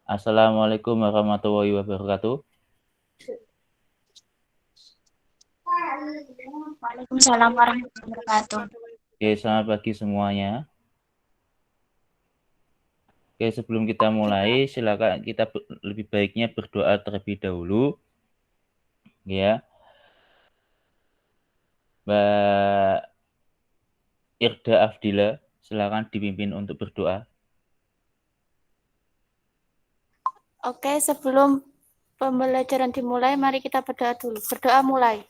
Assalamualaikum warahmatullahi wabarakatuh. Waalaikumsalam warahmatullahi wabarakatuh. Oke, selamat pagi semuanya. Oke, sebelum kita mulai, silakan kita lebih baiknya berdoa terlebih dahulu, ya. Mbak Irda Afdila, silakan dipimpin untuk berdoa. Oke, sebelum pembelajaran dimulai, mari kita berdoa dulu. Berdoa mulai.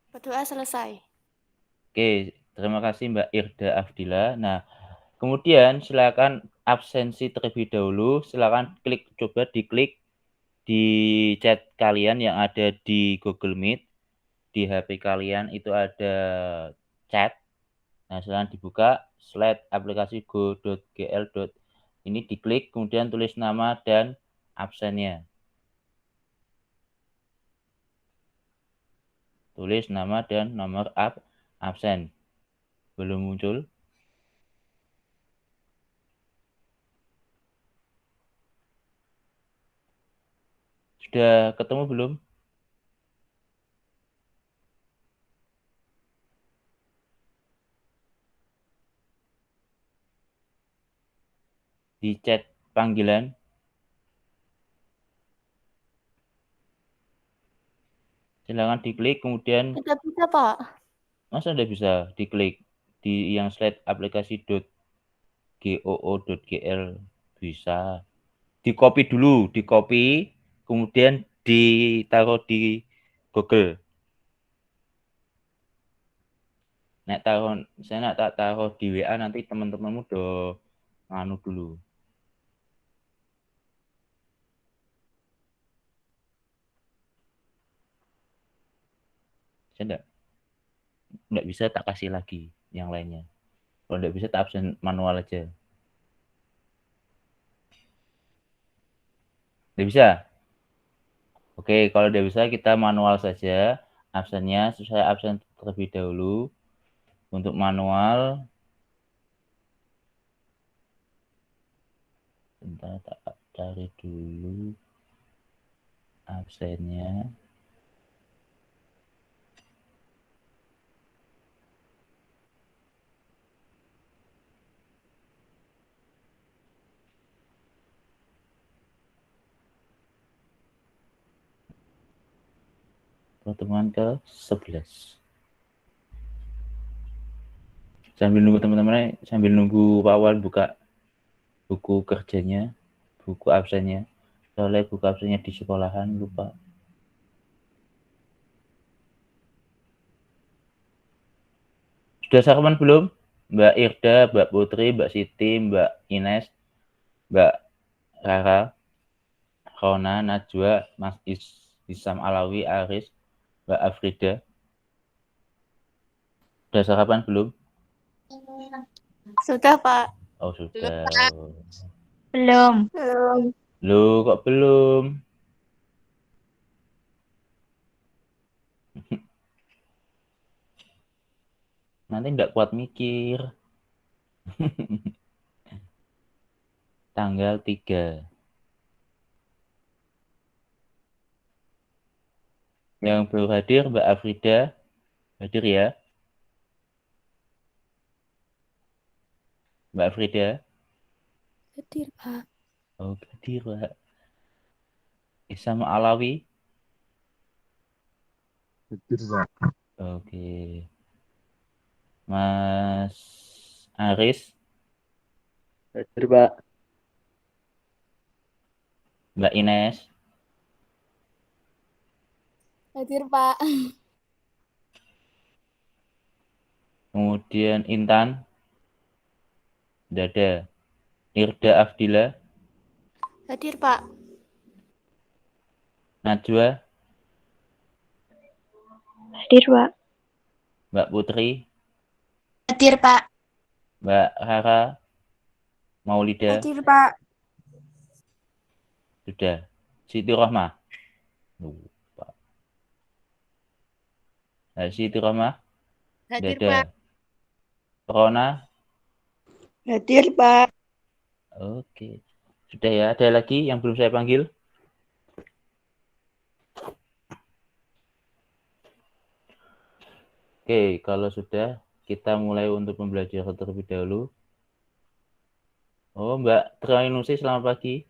Berdoa selesai. Oke, terima kasih Mbak Irda Afdila. Nah, kemudian silakan absensi terlebih dahulu. Silakan coba diklik di chat kalian yang ada di Google Meet. Di HP kalian itu ada chat. Nah, silakan dibuka slide aplikasi go.gl. Ini diklik, kemudian tulis nama dan absennya. Tulis nama dan nomor absen. Belum muncul? Sudah ketemu belum? Di chat panggilan. Silakan diklik, kemudian Tidak bisa, Pak. masa Anda bisa diklik di yang slide aplikasi .goo.gl bisa. Di copy dulu, di copy, kemudian ditaruh di Google. Saya nak tak taruh di WA, nanti teman-temanmu udah nganu dulu. Saya enggak bisa, tak kasih lagi yang lainnya. Kalau enggak bisa, tak absen manual aja. Enggak bisa? Oke, kalau enggak bisa kita manual saja. Absennya, saya absen terlebih dahulu. Untuk manual, bentar tak cari dulu absennya. Pertemuan ke-11. Sambil nunggu teman-teman, sambil nunggu Pak Wan buka buku kerjanya, buku absennya. Soalnya buku absennya di sekolahan, lupa. Sudah sarapan belum? Mbak Irda, Mbak Putri, Mbak Siti, Mbak Ines, Mbak Rara, Rona, Najwa, Mas Isam Alawi, Aris, Mbak Afrida. Sudah sarapan belum? Sudah, Pak. Oh, sudah. Belum. Belum. Loh, kok belum? Nanti enggak kuat mikir. Tanggal 3. Yang baru hadir Mbak Afrida. Hadir ya? Mbak Afrida. Hadir, Pak. Oh, hadir Mbak. Isam Alawi. Hadir, Pak. Oke. Mas Aris. Hadir, Pak. Mbak Ines. Hadir, Pak. Kemudian Intan. Dada. Irda Afdila. Hadir, Pak. Najwa. Hadir, Pak. Mbak Putri. Hadir, Pak. Mbak Rara. Maulida. Hadir, Pak. Sudah. Siti Rohmah. Lupa. Nah, Siti Rohmah. Hadir, Dada. Pak. Rona? Hadir, Pak. Oke. Sudah ya, ada lagi yang belum saya panggil? Oke, kalau sudah, kita mulai untuk pembelajaran terlebih dahulu. Oh, Mbak Trianusi, selamat pagi.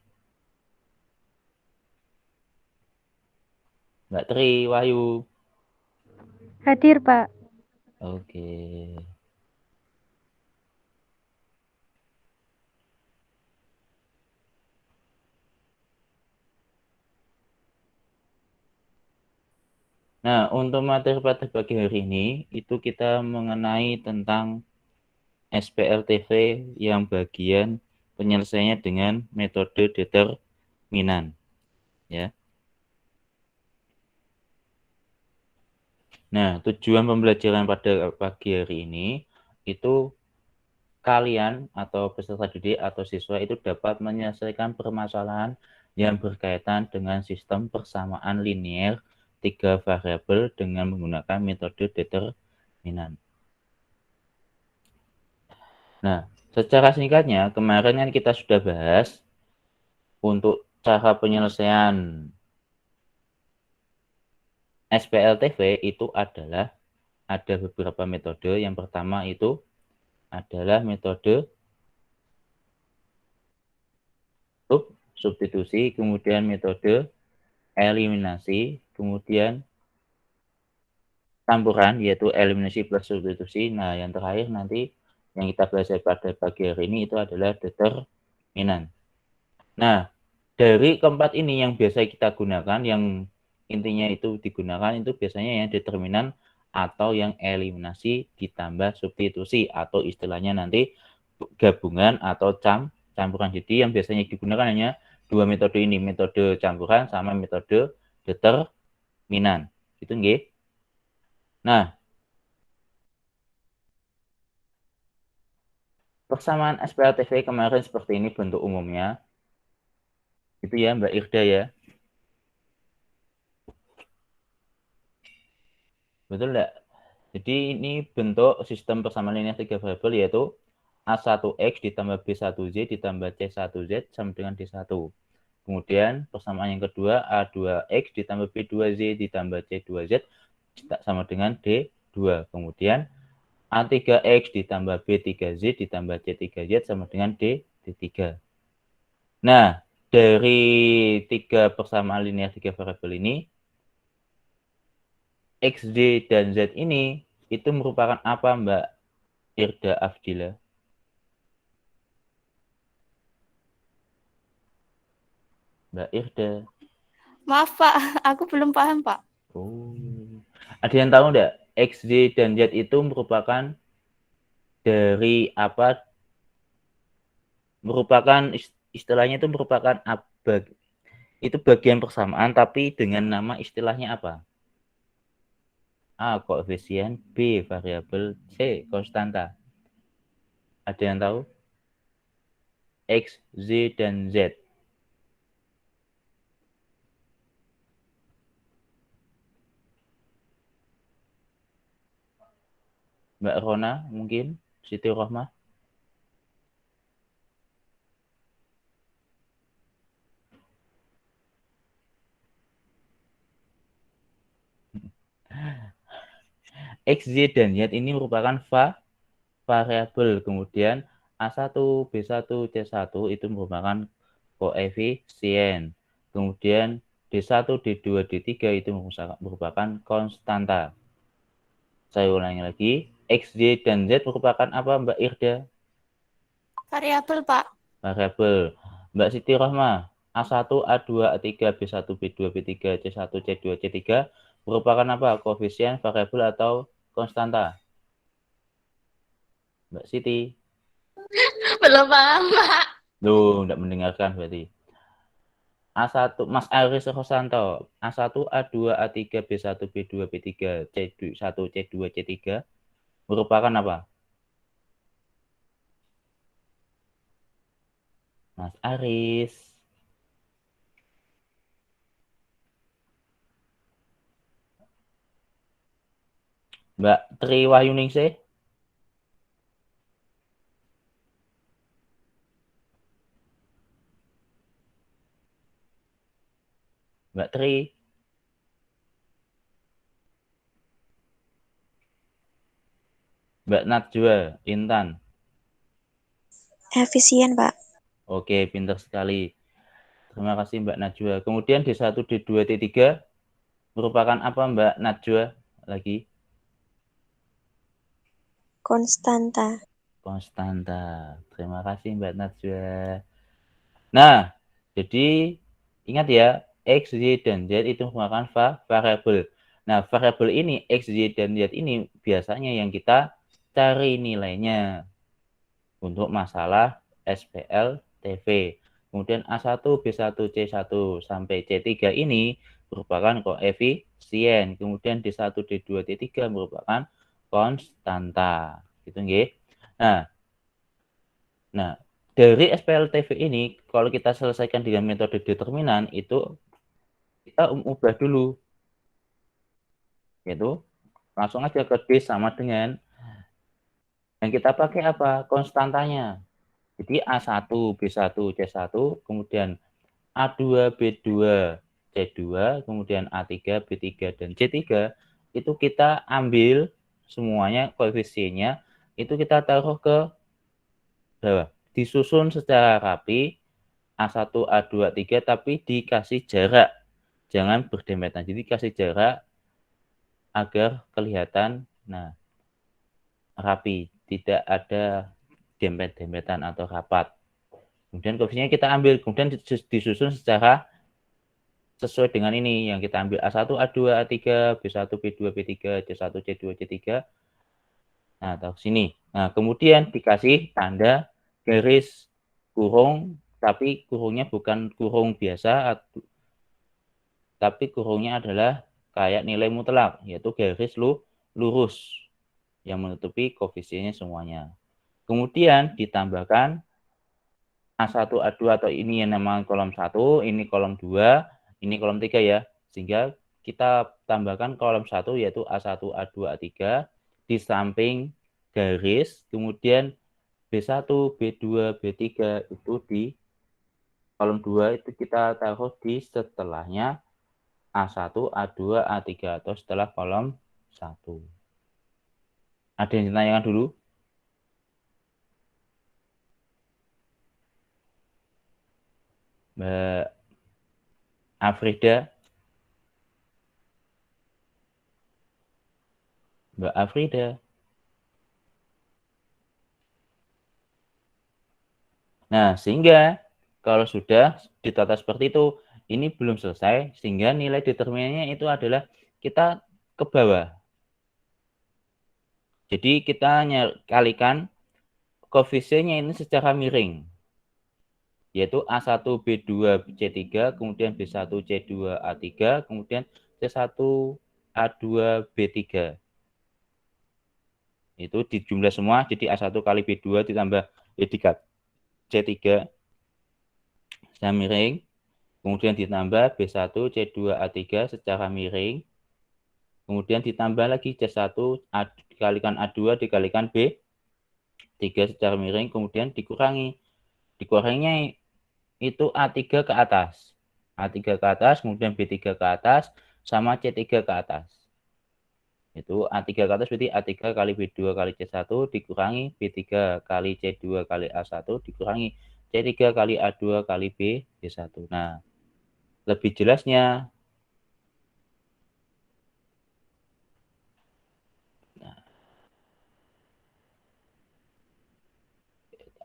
Mbak Tri, Wahyu. Hadir, Pak. Oke. Nah, untuk materi pada pagi hari ini, itu kita mengenai tentang SPLTV yang bagian penyelesaiannya dengan metode determinan. Ya. Nah, tujuan pembelajaran pada pagi hari ini itu kalian atau peserta didik atau siswa itu dapat menyelesaikan permasalahan yang berkaitan dengan sistem persamaan linier 3 variabel dengan menggunakan metode determinan. Nah, secara singkatnya, kemarin kan kita sudah bahas untuk cara penyelesaian SPLTV itu adalah ada beberapa metode. Yang pertama itu adalah metode substitusi, kemudian metode eliminasi, kemudian campuran, yaitu eliminasi plus substitusi. Nah, yang terakhir nanti yang kita bahas pada pagi hari ini itu adalah determinan. Nah, dari keempat ini yang biasa kita gunakan, yang intinya itu digunakan itu biasanya yang determinan atau yang eliminasi ditambah substitusi, atau istilahnya nanti gabungan atau campuran. Jadi yang biasanya digunakan hanya dua metode ini, metode campuran sama metode determinan. Gitu nggih? Nah, persamaan SPLTV kemarin seperti ini bentuk umumnya. Itu ya Mbak Irda ya. Betul enggak? Jadi ini bentuk sistem persamaan linear 3 variabel, yaitu A1X ditambah B1Z ditambah C1Z sama dengan D1. Kemudian persamaan yang kedua A2X ditambah B2Z ditambah C2Z sama dengan D2. Kemudian A3X ditambah B3Z ditambah C3Z sama dengan D3. Nah, dari tiga persamaan linear 3 variabel ini, X, Y, dan Z ini itu merupakan apa, Mbak Irda Afdila? Mbak Irda. Maaf, Pak. Aku belum paham, Pak. Oh. Ada yang tahu enggak? X, Y, dan Z itu merupakan dari apa? Merupakan istilahnya itu merupakan apa? Itu bagian persamaan tapi dengan nama istilahnya apa? A, koefisien, B, variabel, C, konstanta. Ada yang tahu? X, Z, dan Z. Mbak Rona mungkin? Siti Rohmah? X, Y, dan Z ini merupakan variabel. Kemudian A1, B1, C1 itu merupakan koefisien. Kemudian D1, D2, D3 itu merupakan konstanta. Saya ulangi lagi. X, Y, dan Z merupakan apa, Mbak Irda? Variabel, Pak. Variabel. Mbak Siti Rohmah, A1, A2, A3, B1, B2, B3, C1, C2, C3 merupakan apa? Koefisien, variabel, atau konstanta? Mbak Siti. Belum paham, Pak. Loh, tidak mendengarkan berarti. A1, Mas Aris Rosanto, A1, A2, A3, B1, B2, B3, C1, C2, C3 merupakan apa? Mas Aris. Mbak Tri Wahyuningsih. Mbak Tri. Mbak Najwa, Intan. Efisien, Pak. Oke, pintar sekali. Terima kasih Mbak Najwa. Kemudian D1, D2, D3 merupakan apa Mbak Najwa lagi? Konstanta. Konstanta. Terima kasih Mbak Najwa. Nah, jadi ingat ya, X, Y, dan Z itu merupakan variabel. Nah, variabel ini, X, Y, dan Z ini biasanya yang kita cari nilainya untuk masalah SPL TV. Kemudian A1, B1, C1 sampai C3 ini merupakan koefisien. Kemudian D1, D2, D3 merupakan konstanta. Gitu nggih. Nah, dari SPL TV ini kalau kita selesaikan dengan metode determinan itu kita ubah dulu. Yaitu langsung aja ke D sama dengan yang kita pakai apa? Konstantanya. Jadi A1, B1, C1, kemudian A2, B2, C2, kemudian A3, B3, dan C3, itu kita ambil semuanya koefisiennya, itu kita taruh ke bawah. Disusun secara rapi, A1, A2, A3, tapi dikasih jarak. Jangan berdempetan. Jadi kasih jarak agar kelihatan rapi. Tidak ada dempet-dempetan atau rapat. Kemudian koefisiennya kita ambil, kemudian disusun secara sesuai dengan ini yang kita ambil A1, A2, A3, B1, B2, B3, C1, C2, C3. Nah, taruh sini. Nah, kemudian dikasih tanda garis kurung, tapi kurungnya bukan kurung biasa, tapi kurungnya adalah kayak nilai mutlak, yaitu garis lurus yang menutupi koefisiennya semuanya. Kemudian ditambahkan A1, A2 atau ini yang namanya kolom 1, ini kolom 2, ini kolom 3 ya. Sehingga kita tambahkan kolom 1 yaitu A1, A2, A3 di samping garis, kemudian B1, B2, B3 itu di kolom 2 itu kita taruh di setelahnya A1, A2, A3 atau setelah kolom 1. Ada yang ditanyakan dulu? Mbak Afrida? Mbak Afrida? Nah, sehingga kalau sudah ditata seperti itu, ini belum selesai, sehingga nilai determinannya itu adalah kita ke bawah. Jadi kita kalikan koefisiennya ini secara miring, yaitu A1, B2, C3, kemudian B1, C2, A3, kemudian C1, A2, B3. Itu dijumlah semua, jadi A1 kali B2 ditambah B3, C3, secara miring. Kemudian ditambah B1, C2, A3 secara miring. Kemudian ditambah lagi C1 dikalikan A2 dikalikan B3 secara miring. Kemudian dikurangi. Dikuranginya itu A3 ke atas. A3 ke atas, kemudian B3 ke atas, sama C3 ke atas. Itu A3 ke atas berarti A3 kali B2 kali C1 dikurangi B3 kali C2 kali A1 dikurangi C3 kali A2 kali B1. Nah, lebih jelasnya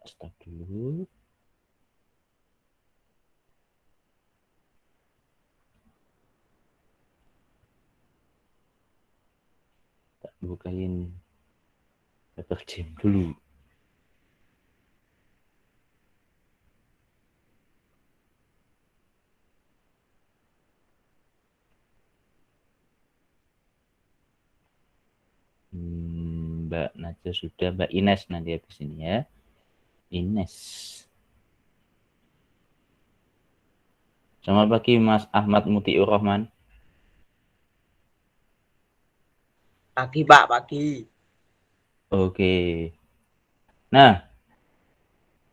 stop dulu. Tak bukain paper jam dulu. Mbak Najwa sudah, Mbak Ines nanti habis ini ya. Ines. Selamat pagi Mas Ahmad Mutiur Rahman. Pagi Pak, pagi. Oke. Nah,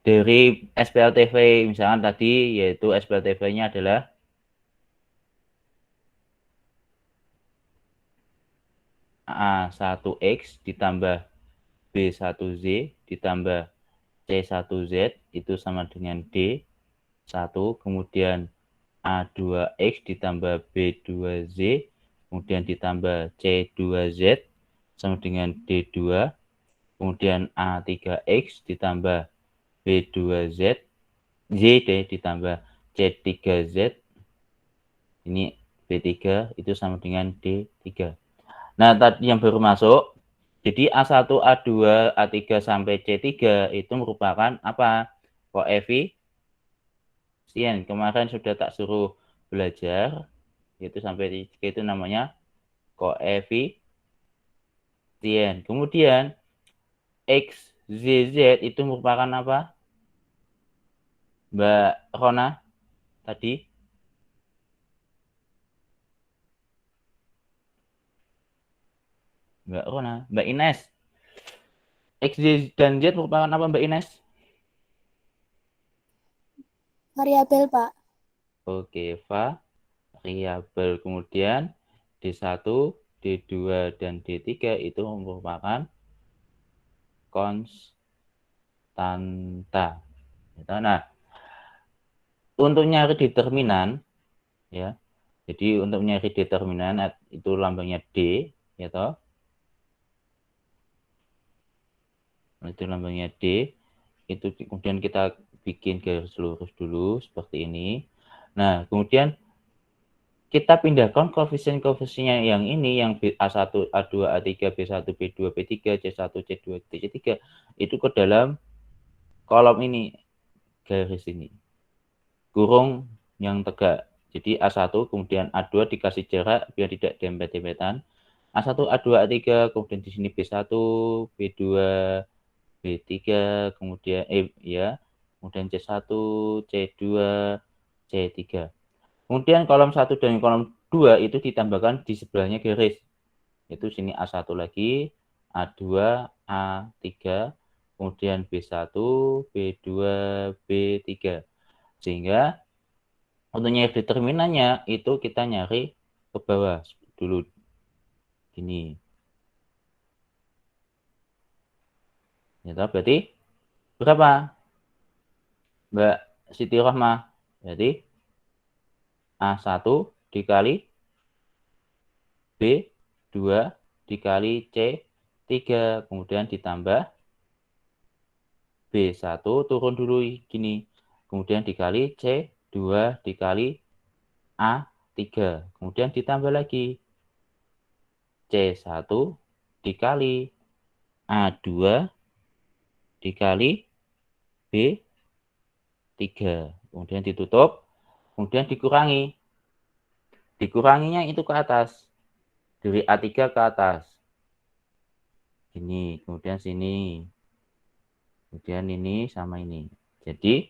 dari SPL TV misalkan tadi yaitu SPL TV-nya adalah A1X ditambah B1Z ditambah C1Z itu sama dengan D1, kemudian A2X ditambah B2Z, kemudian ditambah C2Z sama dengan D2, kemudian A3X ditambah B2Z, ZD ditambah C3Z, ini B3 itu sama dengan D3. Nah, tadi yang baru masuk, jadi A1, A2, A3 sampai C3 itu merupakan apa? Koefisien. Kemarin sudah tak suruh belajar, itu sampai C3 itu namanya koefisien. Kemudian X, Z, Z itu merupakan apa? Mbak Rona tadi? Mbak Rona, Mbak Ines. X, Y, dan Z merupakan apa Mbak Ines? Variabel, Pak. Oke, variabel. Kemudian D1, D2, dan D3 itu merupakan konstanta. Nah, untuk nyari determinan, ya, jadi untuk nyari determinan itu lambangnya D, ya toh. Itu lambangnya D. Itu kemudian kita bikin garis lurus dulu seperti ini. Nah, kemudian kita pindahkan koefisien-koefisiennya yang ini, yang A1, A2, A3, B1, B2, B3, C1, C2, C3, itu ke dalam kolom ini, garis ini. Kurung yang tegak. Jadi A1, kemudian A2 dikasih jarak biar tidak dempet-dempetan. A1, A2, A3, kemudian di sini B1, B2, B3, kemudian kemudian C1, C2, C3. Kemudian kolom 1 dan kolom 2 itu ditambahkan di sebelahnya garis. Itu sini A1 lagi, A2, A3, kemudian B1, B2, B3. Sehingga untuk nyari determinannya itu kita nyari ke bawah dulu. Gini. Ya, berarti berapa? Mbak Siti Rohmah. Jadi A1 dikali B2 dikali C3, kemudian ditambah B1 turun dulu gini, kemudian dikali C2 dikali A3, kemudian ditambah lagi C1 dikali A2 dikali B3, kemudian ditutup, kemudian dikurangi. Dikuranginya itu ke atas, dari A3 ke atas. Ini, kemudian sini. Kemudian ini sama ini. Jadi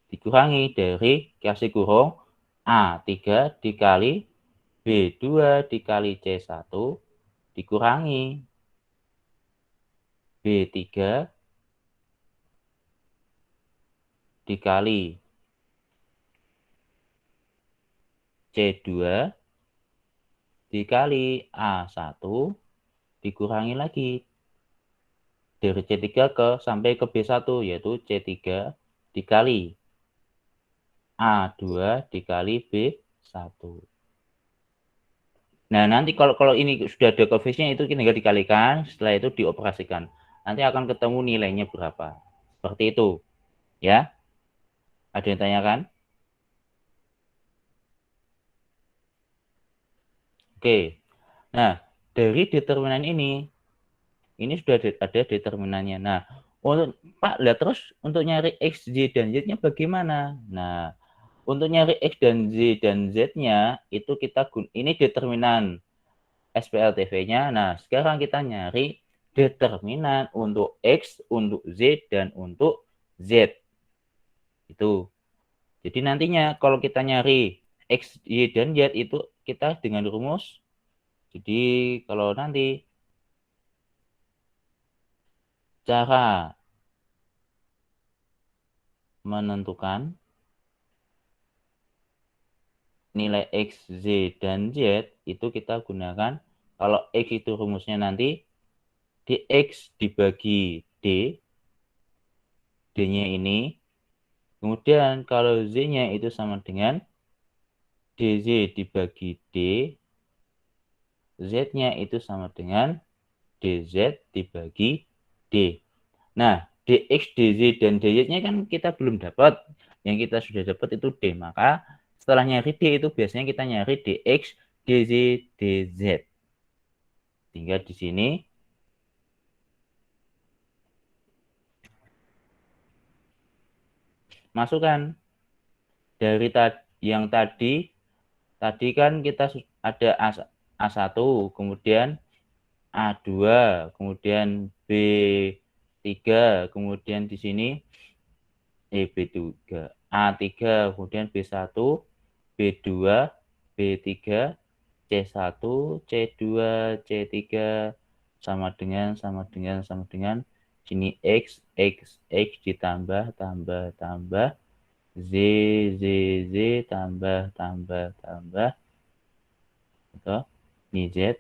dikurangi dari kasih kurung A3 dikali B2 dikali C1 dikurangi B3 dikali C2 dikali A1 dikurangi lagi dari C3 sampai ke B1, yaitu C3 dikali A2 dikali B1. Nah, nanti kalau ini sudah ada koefisien itu tinggal dikalikan, setelah itu dioperasikan. Nanti akan ketemu nilainya berapa. Seperti itu. Ya. Ada yang tanyakan? Oke. Nah, dari determinan ini sudah ada determinannya. Nah, untuk Pak, lihat terus untuk nyari X, Y, dan Z-nya bagaimana? Nah, untuk nyari X dan Z-nya itu kita ini determinan SPLTV-nya. Nah, sekarang kita nyari determinan untuk X, untuk Z, dan untuk Z. Itu. Jadi nantinya kalau kita nyari X, Y, dan Z itu kita dengan rumus. Jadi kalau nanti cara menentukan nilai X, Z, dan Z itu kita gunakan Kalau X itu rumusnya nanti dx dibagi D, D-nya ini. Kemudian kalau Z-nya itu sama dengan DZ dibagi D, Z-nya itu sama dengan DZ dibagi D. Nah, DX, DZ, dan DY-nya kan kita belum dapat. Yang kita sudah dapat itu D. Maka setelah nyari D itu biasanya kita nyari DX, DZ, DZ. Sehingga di sini masukkan dari yang tadi kan kita ada A1, kemudian A2, kemudian B3, kemudian di sini B3, A3, kemudian B1, B2, B3, C1, C2, C3 sama dengan sini X ditambah Z tambah atau ini Z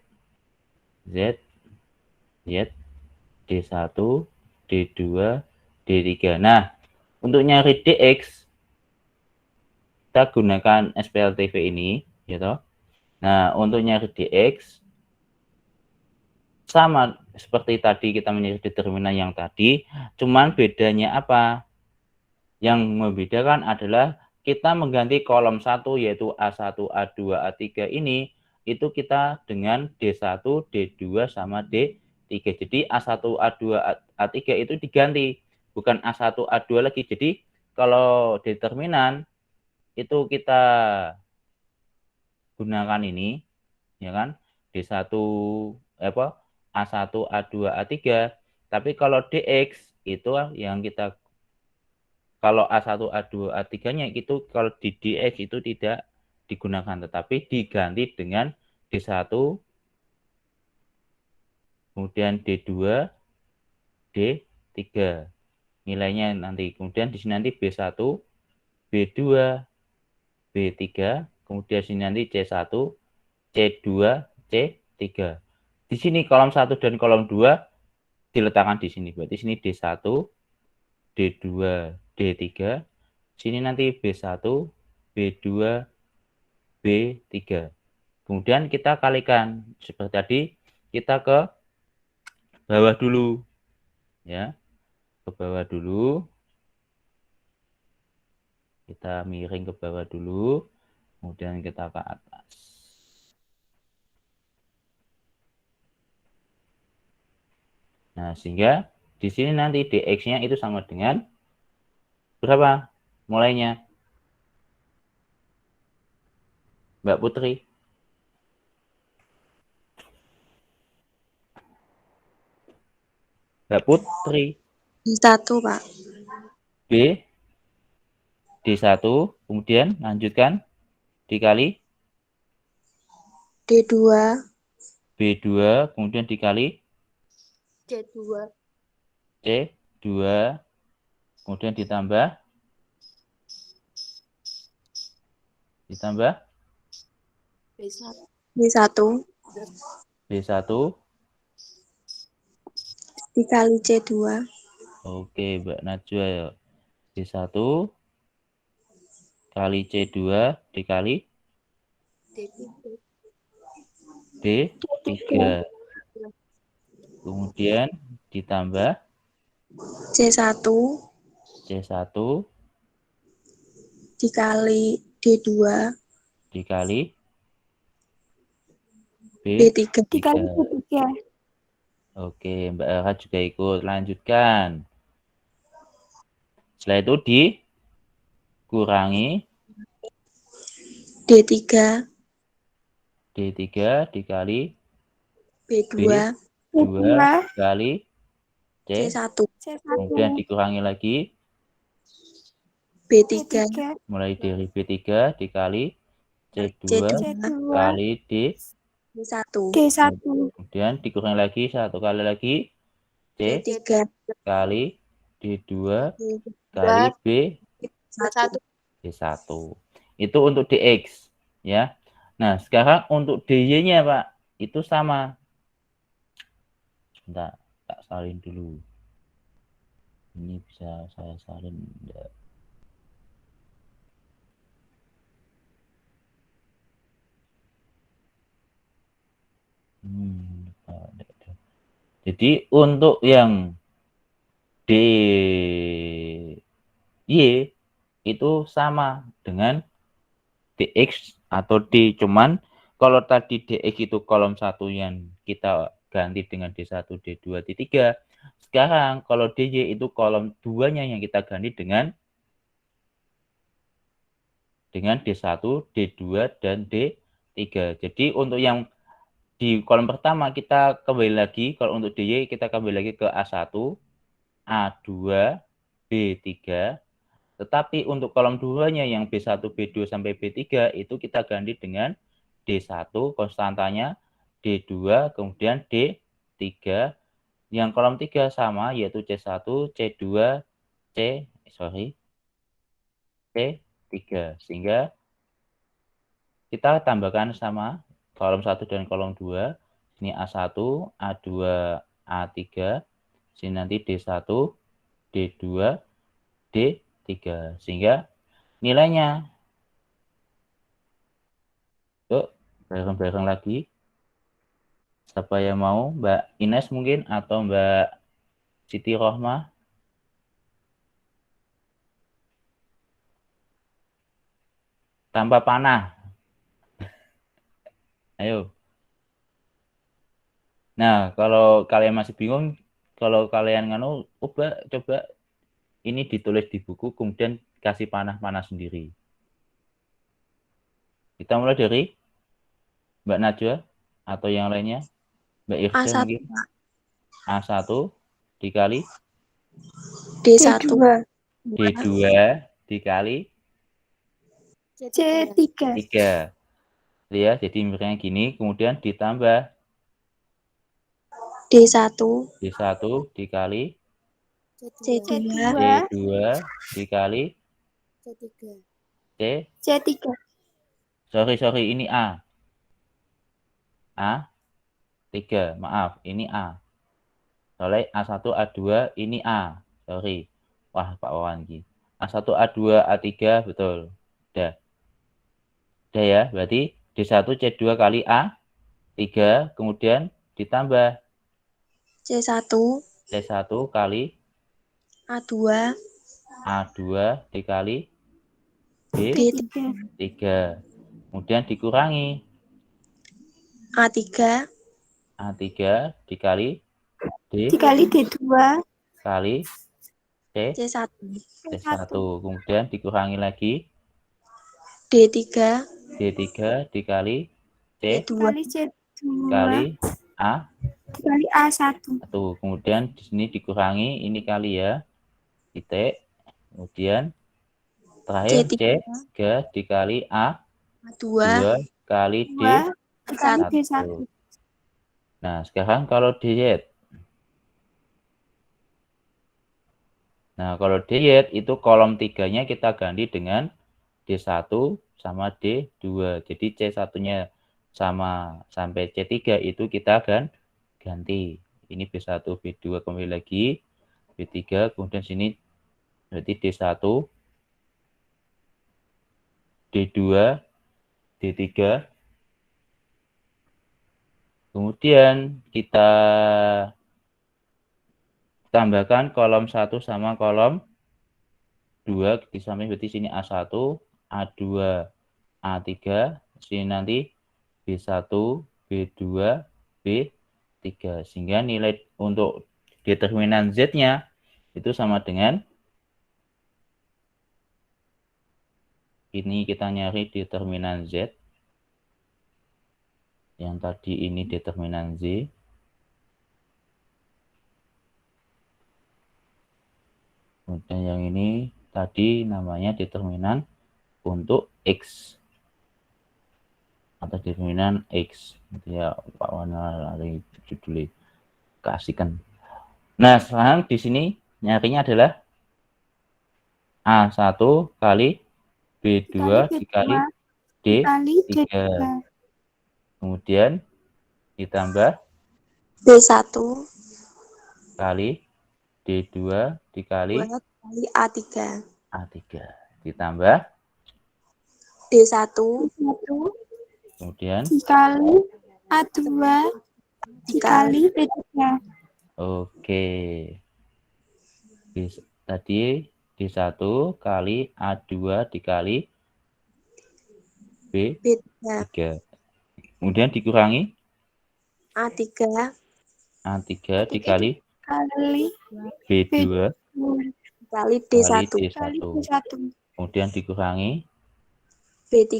D1, D2, D3. Nah, untuk nyari DX kita gunakan SPLTV ini, gitu. Nah, untuk nyari DX sama seperti tadi kita menyari determinan yang tadi, cuman bedanya apa? Yang membedakan adalah kita mengganti kolom 1 yaitu A1, A2, A3 ini itu kita dengan D1, D2 sama D3. Jadi A1, A2, A3 itu diganti, bukan A1, A2 lagi. Jadi kalau determinan itu kita gunakan ini, ya kan? D1 A1, A2, A3. Tapi kalau DX itu yang kita kalau A1, A2, A3-nya itu kalau di DX itu tidak digunakan, tetapi diganti dengan D1, kemudian D2, D3. Nilainya nanti, kemudian di sini nanti B1, B2, B3, kemudian sini nanti C1, C2, C3. Di sini kolom 1 dan kolom 2 diletakkan di sini. Berarti sini D1, D2, D3, sini nanti B1, B2, B3. Kemudian kita kalikan seperti tadi, kita ke bawah dulu, ya, ke bawah dulu, kita miring ke bawah dulu, kemudian kita ke atas. Nah, sehingga di sini nanti dx-nya itu sama dengan berapa mulainya? Mbak Putri. Mbak Putri. D1, Pak. B. D1, kemudian lanjutkan dikali D2. B2, kemudian dikali C2. C2, kemudian ditambah B1. B1 B1 dikali C2. Oke, Mbak Najwa ya. B1 kali C2 dikali D3. Kemudian ditambah C1 dikali D2 dikali B3. Dikali B3. Oke, Mbak Elha juga ikut. Lanjutkan. Setelah itu dikurangi D3 dikali B2 B2 dikali C1 kemudian dikurangi lagi B3 mulai dari B3 dikali C2 kali D1 kemudian dikurangi lagi satu kali lagi C3 kali D2 kali B1. D1. Itu untuk DX, ya. Nah, sekarang untuk DY-nya, Pak. itu sama. Sebentar, tak salin dulu. Ini bisa saya salin enggak? Jadi untuk yang DY itu sama dengan DX atau D, cuman kalau tadi DX itu kolom 1 yang kita ganti dengan D1, D2, D3. Sekarang kalau DY itu kolom 2-nya yang kita ganti dengan D1, D2, dan D3. Jadi untuk yang di kolom pertama kita kembali lagi, kalau untuk DY kita kembali lagi ke A1, A2, B3. Tetapi untuk kolom 2-nya yang B1, B2 sampai B3 itu kita ganti dengan D1 konstantanya, D2, kemudian D3. Yang kolom 3 sama yaitu C1, C2, C3. Sehingga kita tambahkan sama kolom 1 dan kolom 2. Ini A1, A2, A3. Sini nanti D1, D2, D3. Sehingga nilainya, yuk bareng-bareng lagi. Siapa yang mau? Mbak Ines mungkin atau Mbak Siti Rohmah? Tanpa panah. Ayo. Nah, kalau kalian masih bingung, kalau kalian coba ini ditulis di buku, kemudian kasih panah-panah sendiri. Kita mulai dari Mbak Najwa atau yang lainnya. Mbak Irda A1, mungkin. A1 dikali D1, D2 dikali C3. 3. Ya, jadi misalnya gini, kemudian ditambah D1, D1 dikali C2, D2 dikali C3. Sorry, ini A. A3, maaf, ini A. Soalnya A1, A2, ini A. Sorry. Wah, Pak Wawan ini. A1, A2, A3, betul. Udah ya, berarti D1, C2 kali A3, kemudian ditambah C1 kali A2 dikali D3 D3. Kemudian dikurangi A3 dikali Dikali D2 kali C1 D1. Kemudian dikurangi lagi D3 dikali D2 kali C2 kali dikali A1. Kemudian di sini dikurangi ini kali ya, titik. Kemudian terakhir C3 dikali A2 kali D1. Nah, sekarang kalau DY. Nah, kalau DY itu kolom 3-nya kita ganti dengan D1 sama D2. Jadi C1-nya sama sampai C3 itu kita akan ganti. Ini B1, B2 kembali lagi. B3, kemudian sini berarti D1, D2, D3. Kemudian kita tambahkan kolom 1 sama kolom 2 di samping, berarti sini A1, A2, A3, sini nanti B1, B2, B3. Sehingga nilai untuk determinan Z-nya itu sama dengan ini. Kita nyari determinan Z. Yang tadi ini determinan Z. Kemudian yang ini tadi namanya determinan untuk X. Atau determinan X. Ya, Pak Wana lari judulnya. Kasihkan. Nah, sekarang di sini nyarinya adalah A1 kali B2 dikali D3. Kemudian ditambah D1 kali D2 dikali 2 kali A3 A3 ditambah D1 1 kemudian dikali A2 dikali D3. oke. Tadi D1 kali A2 dikali B3 B3. Kemudian dikurangi A3 A3 dikali Kali B2 kali kali D1 kali D1. D1. Kemudian dikurangi B3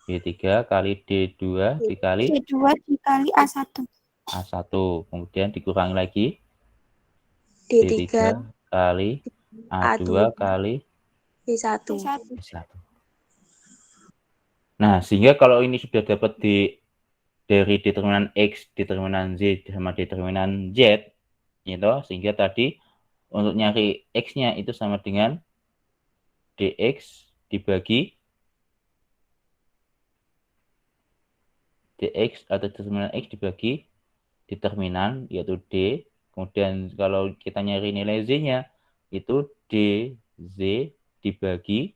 B3 kali D2 dikali D2 dikali A1. A1. Kemudian dikurangi lagi D3 D3 kali A2 A2 kali D1 D1. Nah, sehingga kalau ini sudah dapat dari determinan X, determinan Z, sama determinan Z, gitu, sehingga tadi untuk nyari X-nya itu sama dengan DX dibagi DX atau determinan X dibagi determinan, yaitu D. Kemudian kalau kita nyari nilai Z-nya, itu DZ dibagi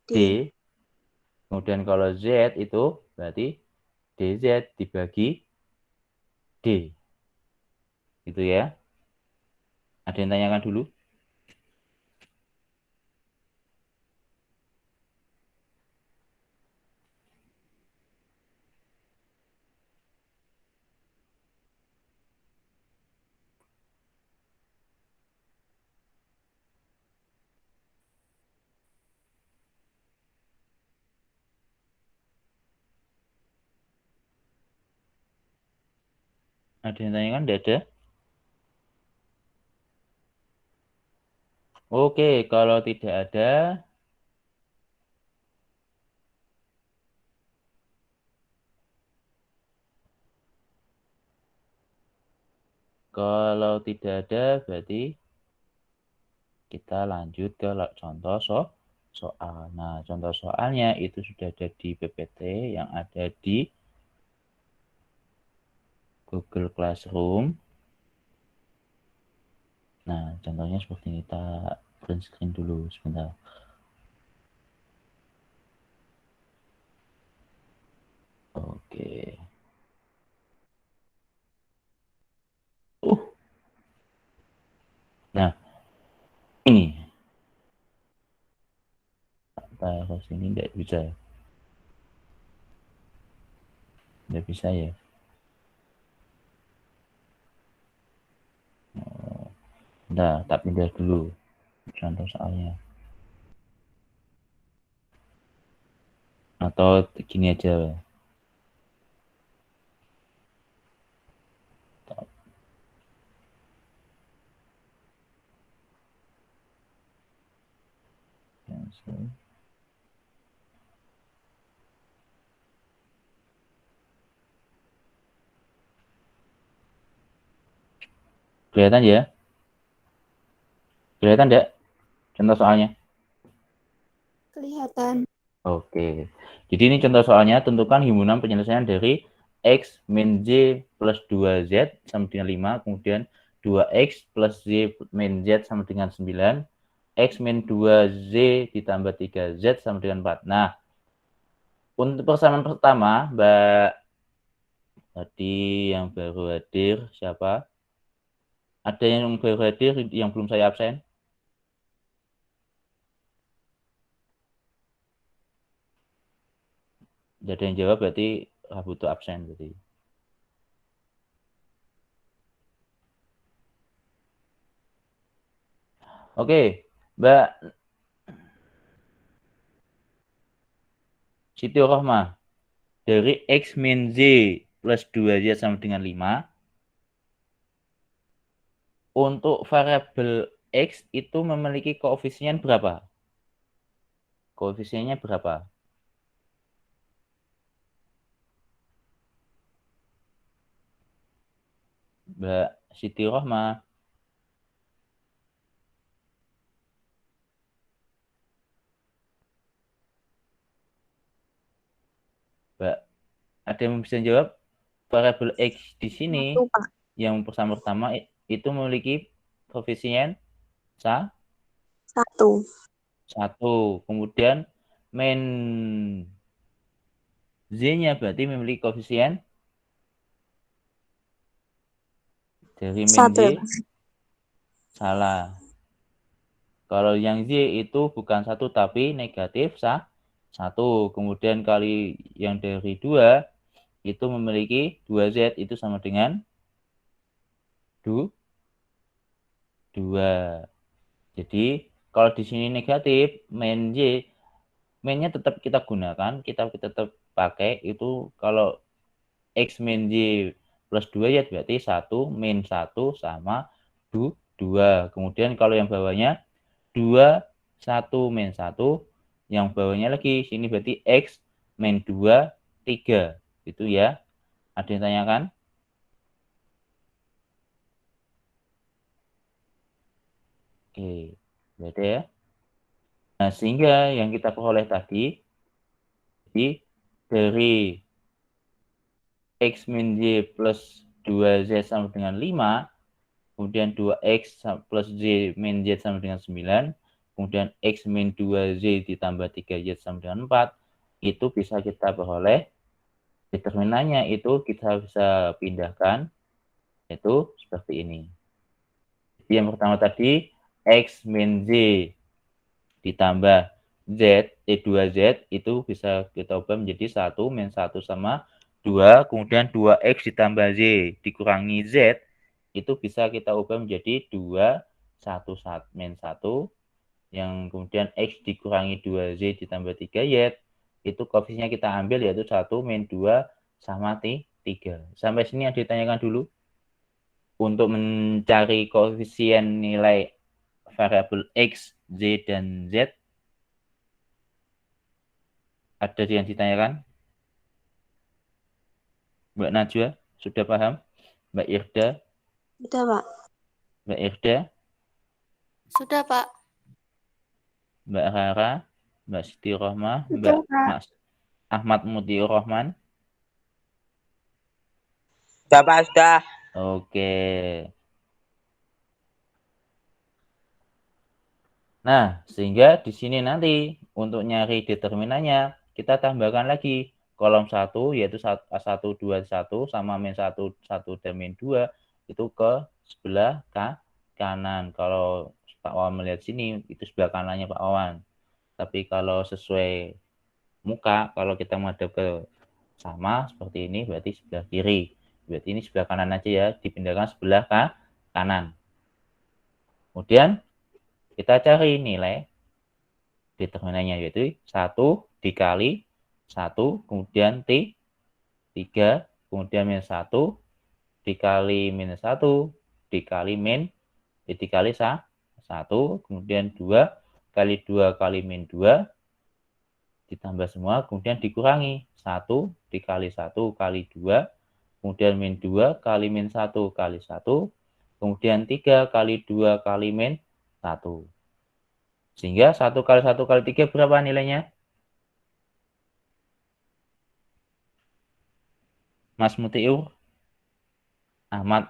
D. Kemudian kalau Z itu berarti DZ dibagi D. Gitu ya. Ada yang tanyakan dulu? Ada yang tanyakan? Tidak ada? Oke, kalau tidak ada, berarti kita lanjut ke contoh soal. Nah, contoh soalnya itu sudah ada di PPT yang ada di Google Classroom. Nah, contohnya seperti ini. Kita print screen dulu sebentar. Oke. Nah, ini. Taruh sini tidak bisa. Tidak bisa ya. Nah, tak pindah dulu contoh soalnya. Atau gini aja. Cancel. Kelihatan ya? Kelihatan tidak contoh soalnya? Kelihatan. Oke. Jadi ini contoh soalnya, tentukan himpunan penyelesaian dari X min Z plus 2Z sama dengan 5, kemudian 2X plus Z min Z sama dengan 9, X min 2Z ditambah 3Z sama dengan 4. Nah, untuk persamaan pertama, Mbak tadi yang baru hadir, siapa? Ada yang baru hadir yang belum saya absen? Tidak ada yang jawab, berarti butuh absen. Berarti. Oke, Mbak Siti Rohmah. Dari X min Z plus 2Z sama dengan 5. Untuk variabel X itu memiliki koefisien berapa? Koefisiennya berapa? Mbak Siti Rohmah. Mbak Ada yang bisa jawab? Variabel X di sini 1, Pak. yang pertama itu memiliki koefisien 1. 1. Kemudian main Z-nya berarti memiliki koefisien dari main 1 ya, Z. Pak. Salah. Kalau yang Z itu bukan 1 tapi negatif 1. Kemudian kali yang dari 2 itu memiliki 2Z itu sama dengan 2. Jadi kalau di sini negatif, main Y, mainnya tetap kita gunakan, kita tetap pakai itu kalau X min Y plus 2 ya berarti 1 min 1 sama 2. Kemudian kalau yang bawahnya 2, 1 min 1, yang bawahnya lagi sini berarti X min 2, 3. Itu ya. Ada yang tanyakan? Oke, berarti ya. Nah, sehingga yang kita peroleh tadi, jadi dari X min Y plus 2Z sama dengan 5, kemudian 2X plus Z min Z sama dengan 9, kemudian X min 2Z ditambah 3Z sama dengan 4, itu bisa kita peroleh. Determinannya itu kita bisa pindahkan, yaitu seperti ini. Jadi yang pertama tadi, X min Z ditambah Z, 2Z, itu bisa kita ubah menjadi 1 min 1 sama 2, kemudian 2X ditambah Z dikurangi Z, itu bisa kita ubah menjadi 2, 1 min 1, yang kemudian X dikurangi 2Z ditambah 3Y, itu koefisiennya kita ambil yaitu 1 min 2 sama 3. Sampai sini yang ditanyakan dulu. Untuk mencari koefisien nilai variabel X, Z, dan Z, ada yang ditanyakan? Mbak Najwa, sudah paham? Mbak Irda? Sudah, Pak. Mbak Irda? Sudah, Pak. Mbak Rara? Mbak Siti Rohmah? Sudah, Mbak Pak. Mas Ahmad Mutiur Rahman? Sudah, Pak, sudah. Oke. Nah, sehingga di sini nanti untuk nyari determinannya, kita tambahkan lagi kolom 1, yaitu 1, 2, 1, sama min 1, 1, dan min 2, itu ke sebelah kanan. Kalau Pak Wawan melihat sini, itu sebelah kanannya Pak Wawan. Tapi kalau sesuai muka, kalau kita menghadap ke sama, seperti ini, berarti sebelah kiri. Berarti ini sebelah kanan aja ya, dipindahkan sebelah kanan. Kemudian, kita cari nilai determinannya, yaitu 1 dikali 1, kemudian 3, kemudian min 1, dikali min 1, dikali min, dikali 1, kemudian 2, kali 2 kali min 2, ditambah semua, kemudian dikurangi 1, dikali 1 kali 2, kemudian min 2, kali min 1 kali 1, kemudian 3 kali 2 kali min 1. Sehingga 1 kali 1 kali 3 berapa nilainya? Mas Mutiur? Ahmad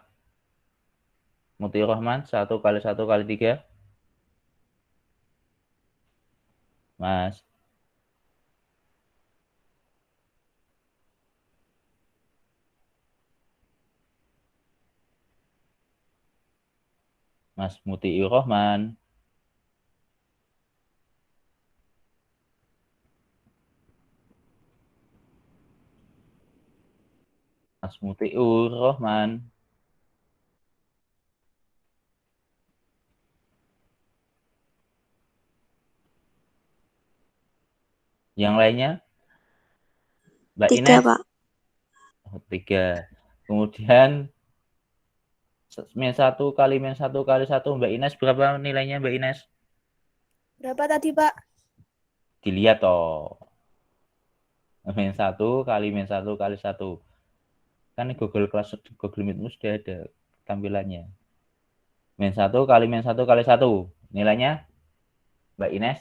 Mutiur Rahman, 1 kali 1 kali 3? Mas. Mas Mutiur Rahman. Mas Mutiur Rahman. Yang lainnya? Mbak 3, Ines? Pak. Oh, 3. Kemudian min 1 kali min 1 kali 1, Mbak Ines berapa nilainya Mbak Ines? Berapa tadi, Pak? Dilihat toh. Min 1 kali min 1 kali 1. Kan Google Meet sudah ada tampilannya. Min 1 kali min 1 kali 1. Nilainya Mbak Ines?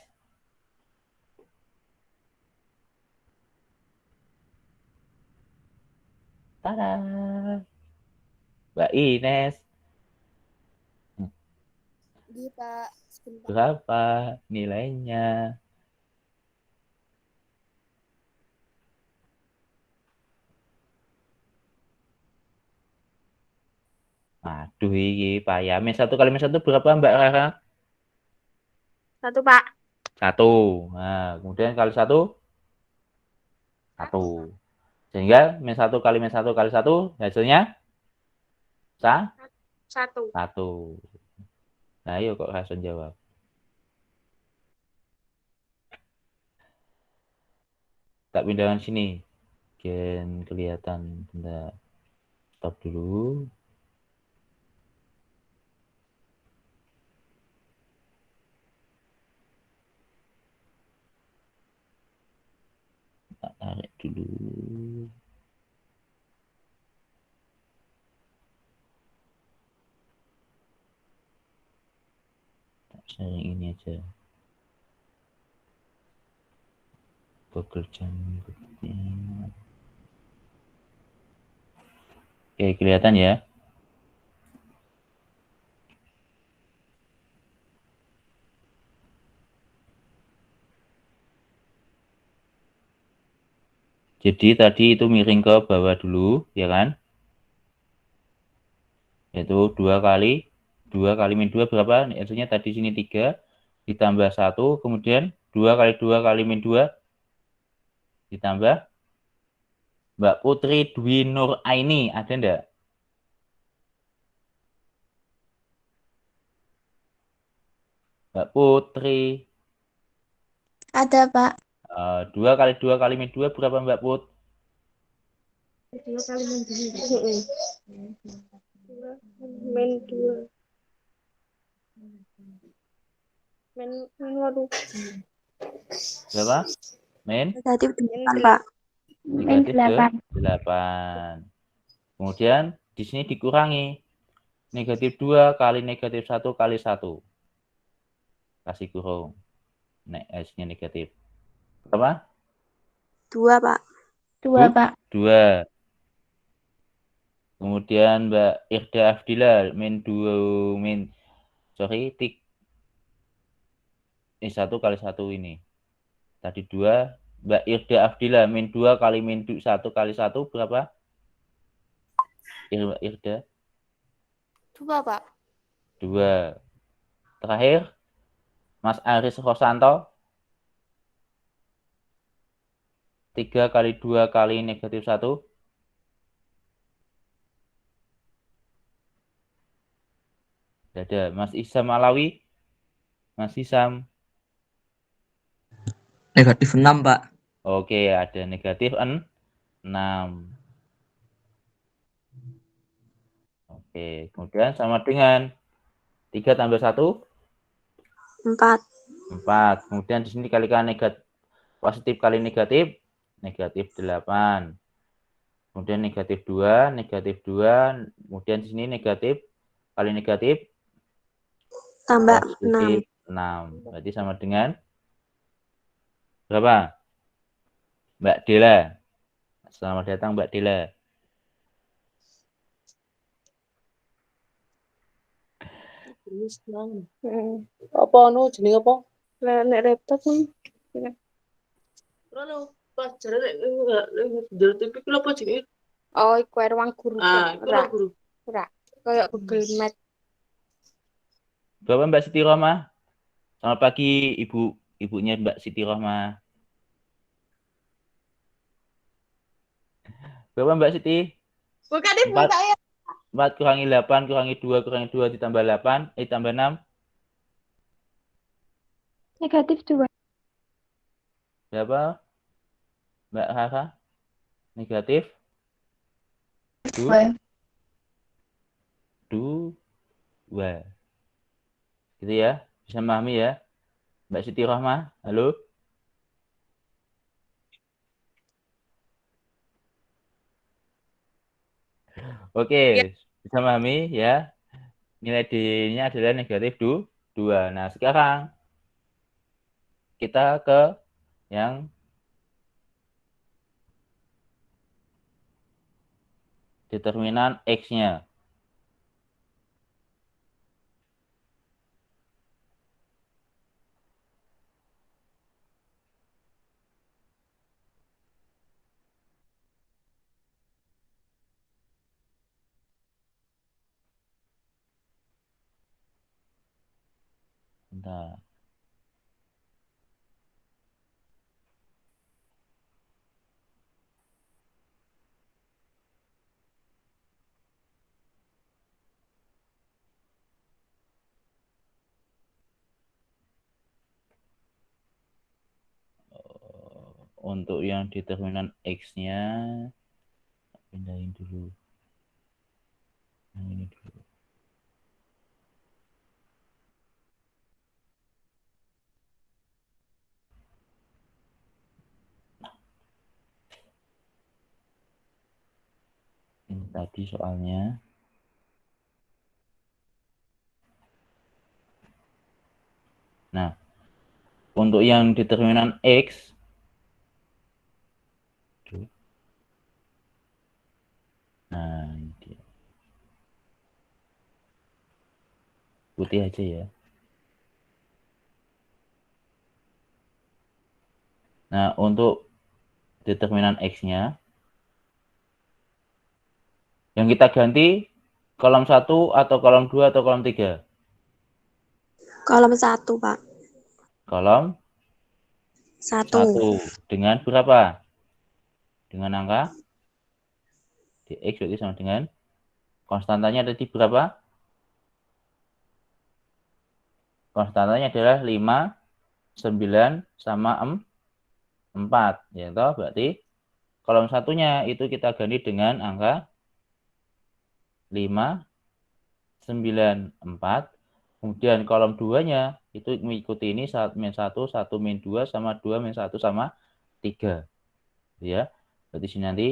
Tada. Mbak Ines, Iya, Pak. Sebentar. berapa nilainya? Aduh, ini payah. Min 1 kali min 1 berapa, Mbak Rara? 1, Pak. 1. Nah, kemudian kali 1, 1. Sehingga min 1 kali min 1 kali 1, hasilnya 1. 1. Nah, ayo kok langsung jawab. Tak pindahkan sini. Gen kelihatan. Bentar. Stop dulu. Tak tarik dulu. Tak sharing ini aja. Google Jam. Oke, kelihatan ya. Jadi tadi itu miring ke bawah dulu, ya kan? Yaitu 2 kali min 2 berapa? Hasilnya tadi sini 3 ditambah 1, kemudian 2 kali min 2 ditambah Mbak Putri Dwi Nur Aini, ada enggak? Mbak Putri. Ada, Pak. 2 kali min 2 berapa, Mbak Put? 2 kali min 2. Min 2. Min waduh. Berapa? Min? Negatif 8, Pak. Negatif 8. Kemudian di sini dikurangi. Negatif 2 kali negatif 1 kali 1. Kasih kurung. S-nya negatif. Berapa? 2, Pak. 2, Pak. 2. Kemudian Mbak Irda Afdila min 2 min sorry tik 1 kali 1 ini. Tadi 2. Mbak Irda Afdila min 2 kali min 1 kali 1 berapa? Mbak Irda? 2, Pak. 2. Terakhir Mas Aris Rosanto 3 kali 2 kali negatif 1. Ada Mas Isam Alawi. Mas Isam. Negatif 6, Pak. Oke, ada negatif 6. Oke, kemudian sama dengan 3 tambah 1. 4. 4. Kemudian di sini dikalikan positif kali negatif 8. Kemudian negatif 2, kemudian di sini negatif kali negatif Tambah positif 6. 6. Berarti sama dengan berapa? Mbak Dela. Selamat datang Mbak Dela. Apa anu jenenge apa? Nek laptop nih. Ora pelajaran nek ndelok TV ku apa jenenge? Oh, iku ruang guru. Iku lho guru. Ora. Kayak Google Meet. Bapak Mbak Siti Rohmah. Selamat pagi ibunya Mbak Siti Rohmah. Berapa Mbak Siti? Bukan ibu saya. 4 kurangi 8 kurangi 2 ditambah 8 tambah 6. Negatif 2. Berapa? Mbak Rara? Negatif 2. 2. Gitu ya. Bisa memahami ya. Mbak Siti Rohmah, halo? Oke, bisa memahami ya. Nilai D-nya adalah negatif 2. Nah, sekarang kita ke yang determinan X-nya. Bentar. Untuk yang determinan X-nya, pindahin dulu. Yang ini dulu. Ini tadi soalnya. Nah, untuk yang determinan X, nah ini dia. Putih aja ya. Nah, untuk determinan X-nya, yang kita ganti kolom 1 atau kolom 2 atau kolom 3? Kolom 1, Pak. Kolom 1. 1. Dengan berapa? Dengan angka dx berarti sama dengan konstantanya tadi berapa? Konstantanya adalah 5, 9, sama 4. Ya toh, berarti kolom satunya itu kita ganti dengan angka 5, 9, 4. Kemudian kolom 2-nya itu mengikuti ini min 1, 1 min 2, sama 2 min 1 sama 3. Ya. Berarti sini nanti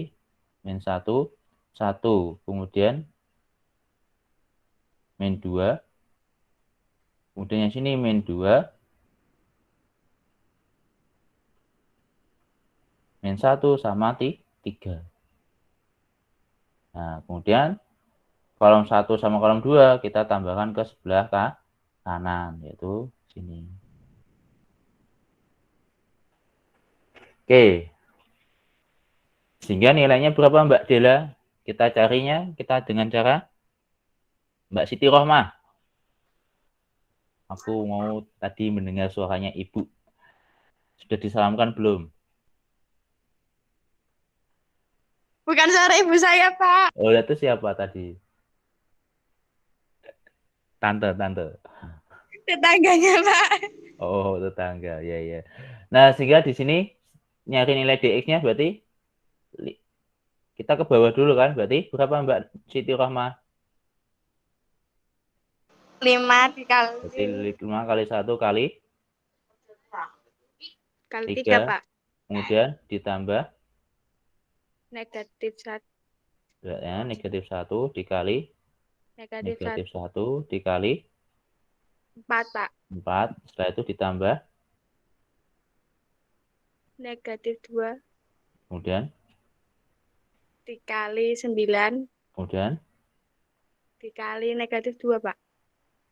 min 1, 1. Kemudian min 2. Kemudian yang sini min 2. Min 1 sama 3. Nah, kemudian kolom 1 sama kolom 2 kita tambahkan ke sebelah kanan, yaitu sini. Oke. Sehingga nilainya berapa Mbak Dela? Kita carinya dengan cara Mbak Siti Rohmah. Aku mau tadi mendengar suaranya Ibu. Sudah disalamkan belum? Bukan suara ibu saya, Pak. Oh, itu siapa tadi? Tante. Tetangganya, Pak. Oh, tetangga. Ya. Nah, sehingga di sini nyari nilai dx-nya berarti kita ke bawah dulu kan? Berarti berapa Mbak Siti Rohmah? 5 dikali Berarti 5 kali 1 kali 3, Pak. Kemudian ditambah Negatif 1. ya, negatif 1 dikali negatif 1 dikali 4, Pak. 4. Setelah itu ditambah Negatif 2 kemudian dikali 9 kemudian dikali negatif 2, Pak.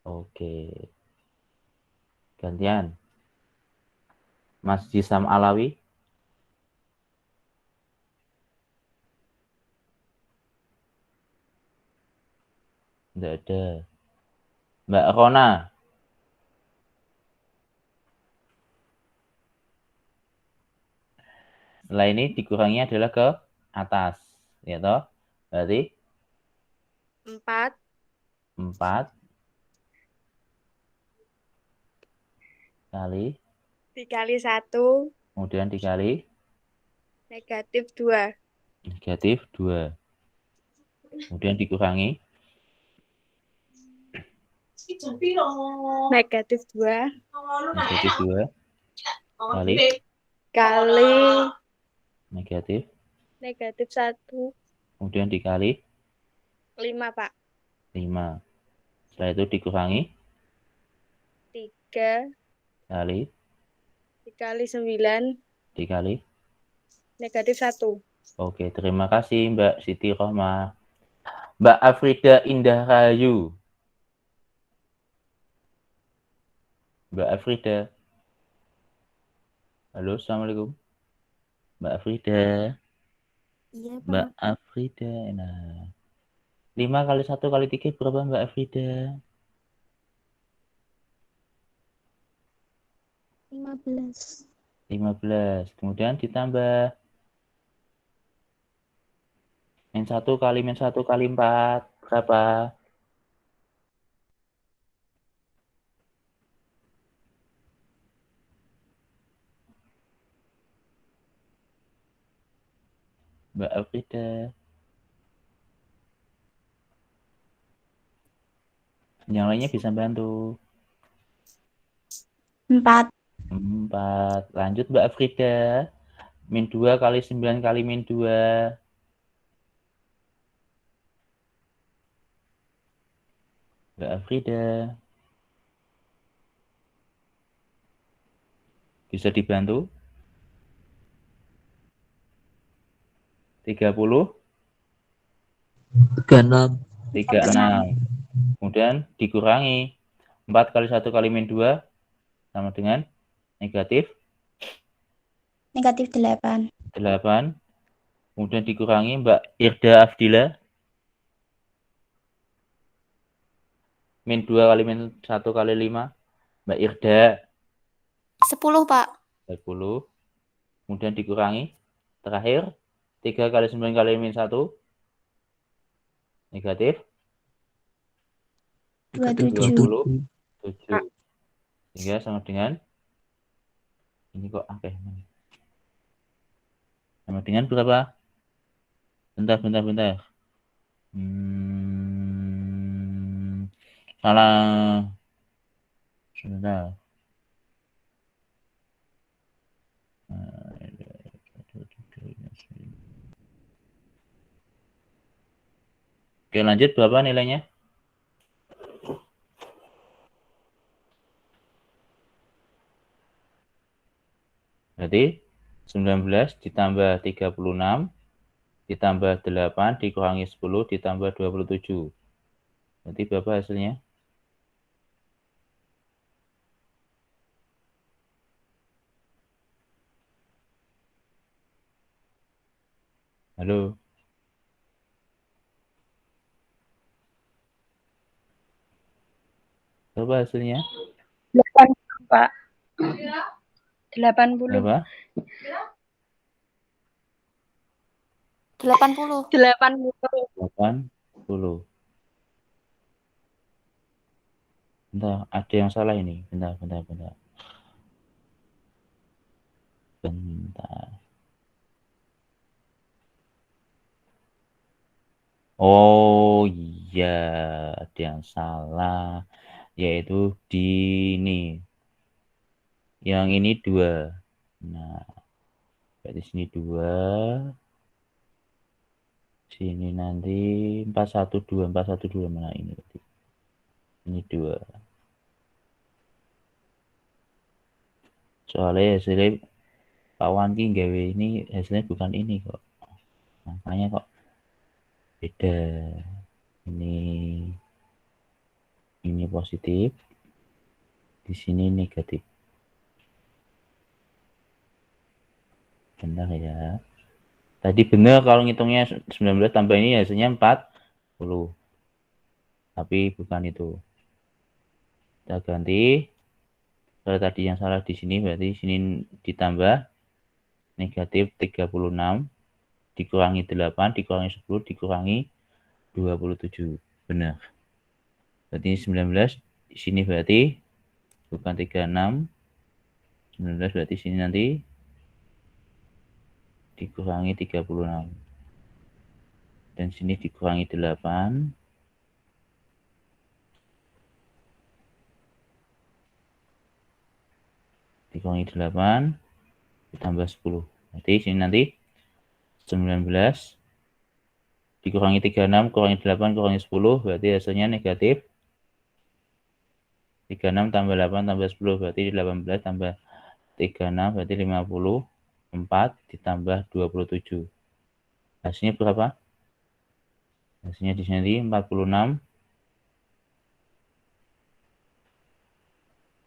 oke. Gantian Mas Jisam Alawi. Tidak ada. Mbak Rona. Setelah ini dikurangi adalah ke atas, ya toh? Berarti 4 kali dikali 1 kemudian dikali negatif 2 negatif 2. Kemudian dikurangi negatif 2 kali negatif negatif 1 kemudian dikali 5, Pak. 5. Setelah itu dikurangi 3 kali dikali 9 dikali negatif 1. Oke, terima kasih Mbak Siti Rohmah. Mbak Afrida Indah Rahayu. Mbak Afrida. Halo, Assalamualaikum. Mbak Afrida. Iya, Pak. Mbak Afrida. Nah. 5 kali 1 kali 3 berapa Mbak Afrida? 15. 15. Kemudian ditambah min 1 kali min 1 kali 4. Berapa? Mbak Afrida. Yang lainnya bisa bantu. 4. 4. Lanjut Mbak Afrida. Min 2 kali 9 kali min 2. Mbak Afrida. Bisa dibantu? 30? 36. 36. Kemudian dikurangi 4 kali 1 kali min 2 sama dengan negatif Negatif 8. 8. Kemudian dikurangi Mbak Irda Afdila. Min 2 kali min 1 kali 5. Mbak Irda. 10, Pak. 10. Kemudian dikurangi. Terakhir 3 kali 9 kali min 1. Negatif 27. Sehingga sama dengan ini kok akeh. Sama dengan berapa? Bentar. Salah. Sebentar. Oke, lanjut berapa nilainya? Berarti 19 ditambah 36 ditambah 8 dikurangi 10 ditambah 27. Berarti berapa hasilnya? Halo. Berapa hasilnya? 80, Pak. 80. Berapa? 80. 80. Bentar, ada yang salah ini. Bentar. Oh iya, ada yang salah. Yaitu di ini. Yang ini 2. Nah, berarti sini 2. Sini nanti 412 mana ini berarti. Ini 2. Soalnya hasilnya Pak Wanki gawe ini hasilnya bukan ini kok. Makanya kok beda. Ini positif. Di sini negatif. Benar ya. Tadi benar kalau ngitungnya 19 tambah ini hasilnya 40. Tapi bukan itu. Kita ganti. Kalau tadi yang salah di sini berarti sini ditambah negatif 36 dikurangi 8 dikurangi 10 dikurangi 27. Benar. Berarti 19 di sini berarti bukan 36. 19 berarti sini nanti dikurangi 36. Dan sini dikurangi 8. Dikurangi 8 ditambah 10. Berarti sini nanti 19 dikurangi 36 kurangi 8 kurangi 10 berarti hasilnya negatif 36 tambah 8 tambah 10 berarti 18 tambah 36 berarti 54 ditambah 27. Hasilnya berapa? Hasilnya di sini 46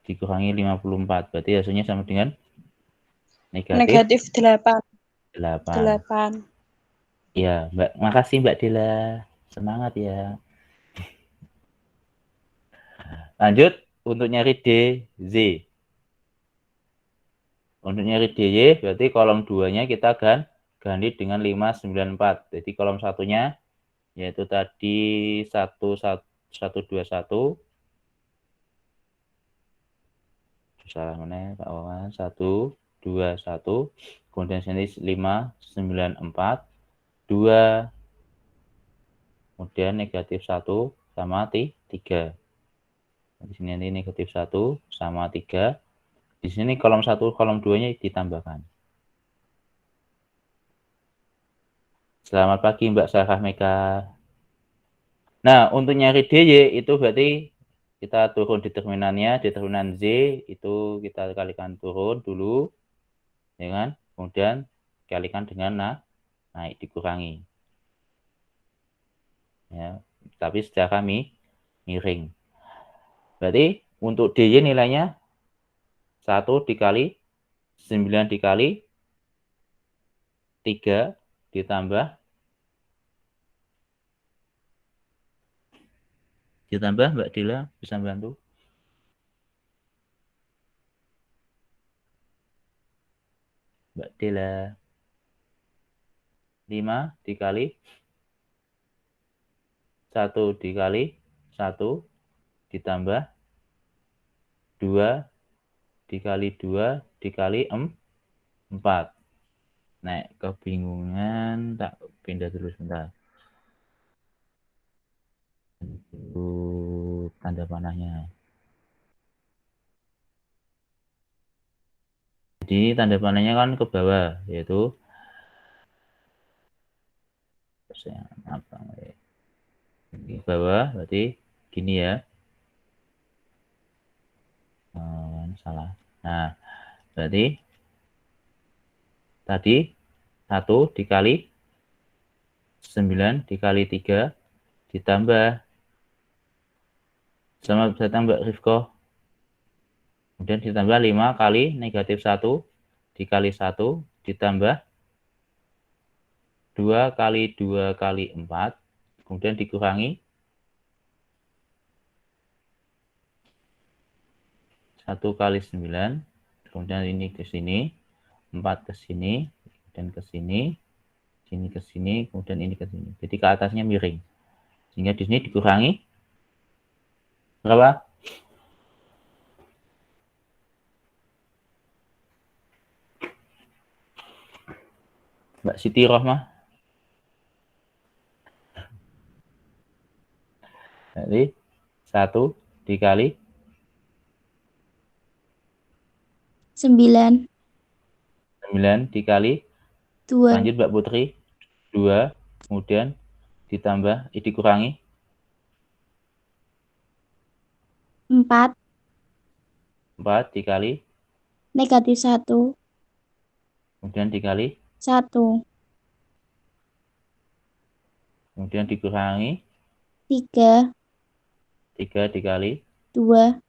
dikurangi 54. Berarti hasilnya sama dengan negatif 8. 8. Ya, Mbak. Makasih Mbak Dila. Semangat ya. Lanjut untuk nyari DZ. Untuk nyari DY berarti kolom 2-nya kita ganti dengan 594. Jadi kolom satunya yaitu tadi 121. Salah mana Pak Wawan? 121. Kemudian sini 594. 2. Kemudian negatif 1 sama 3. Di sini nanti negatif 1 sama 3. Di sini kolom 1, kolom 2-nya ditambahkan. Selamat pagi Mbak Sarah Meka. Nah, untuk nyari DY itu berarti kita turun determinannya, determinan Z itu kita kalikan turun dulu, ya kan? Kemudian kalikan dengan naik dikurangi. Ya, tapi secara miring. Berarti untuk DY nilainya 1 dikali 9 dikali 3 ditambah Mbak Dila bisa bantu? Mbak Dila 5 dikali 1 dikali 1 ditambah 2 dikali 2 dikali 4. Nah, kebingungan tak pindah dulu sebentar. Tanda panahnya. Jadi tanda panahnya kan ke bawah, yaitu apa? Di bawah, berarti gini ya. Salah. Nah, berarti tadi 1 dikali 9 dikali 3 ditambah sama bisa tambah Rifko. Kemudian ditambah 5 kali negatif 1 dikali 1 ditambah 2 kali 2 kali 4. Kemudian dikurangi 1 kali 9. Kemudian ini ke sini. 4 ke sini. Dan ke sini. Sini ke sini. Kemudian ini ke sini. Jadi ke atasnya miring. Sehingga di sini dikurangi berapa? Mbak Siti Rohmah. Jadi 1 dikali 9. 9 dikali 2. lanjut Mbak Putri 2. Kemudian ditambah dikurangi 4. 4 dikali Negatif 1. kemudian dikali 1. kemudian dikurangi 3. 3 dikali 2.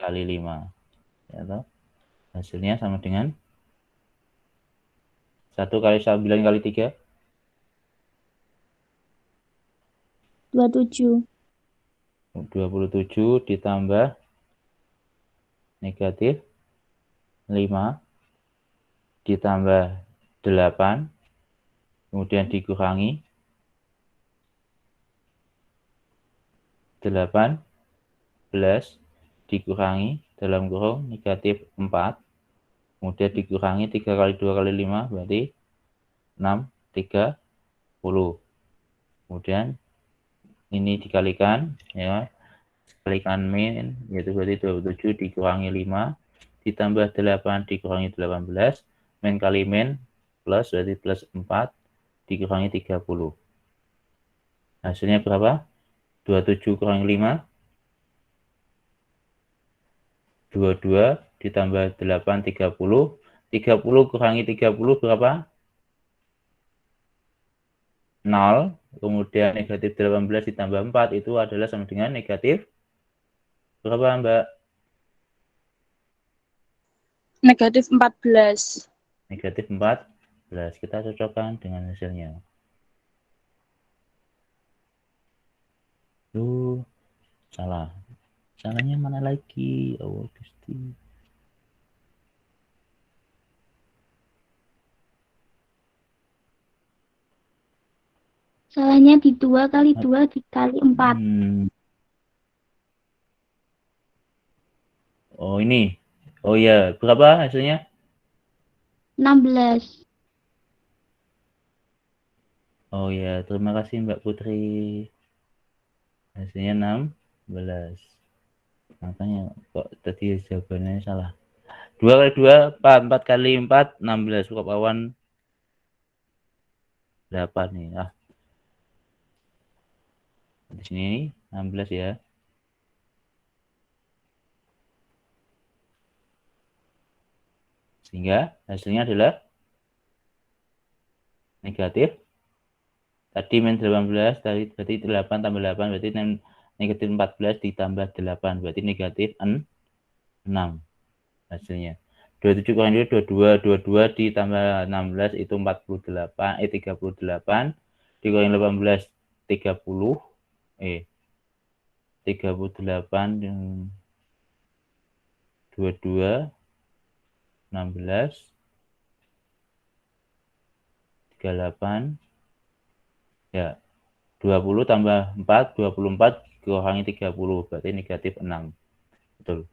kali 5. Ya, toh? Hasilnya sama dengan 1 kali 9 kali 3 27. 27 ditambah negatif 5 ditambah 8 kemudian dikurangi 18 dikurangi dalam kurung negatif 4 kemudian dikurangi 3 kali 2 kali 5 berarti 6 30. Kemudian ini dikalikan ya, kalikan min yaitu berarti 27 dikurangi 5 ditambah 8 dikurangi 18 min kali min plus berarti plus 4 dikurangi 30. Hasilnya berapa? 27 kurangi 5 22 ditambah 8 30. 30 kurangi 30 berapa? 0. kemudian negatif 18 ditambah 4 itu adalah sama dengan negatif berapa, Mbak? Negatif 14. Negatif 14. Kita cocokkan dengan hasilnya. Salah. Salahnya mana lagi? Oh, Gusti. Salahnya di 2 kali 2 dikali 4. Oh, ini. Oh ya, berapa hasilnya? 16. Oh ya, terima kasih Mbak Putri. Hasilnya 16. Makanya kok tadi jawabannya salah. 2 kali 2, 4. 4 kali 4, 16. Buka awan 8 nih. Di sini 16 ya. Sehingga hasilnya adalah negatif. Tadi min 18, tadi berarti 8 tambah 8, berarti negatif 14 ditambah 8, berarti negatif 6 hasilnya. 27 kurang 2, 22, 22 ditambah 16 itu 48, 38, dikurangi 18, 30, 38, 22, 16, 38, ya 20 tambah 4, 24 dikurangi 30, berarti negatif 6. Betul.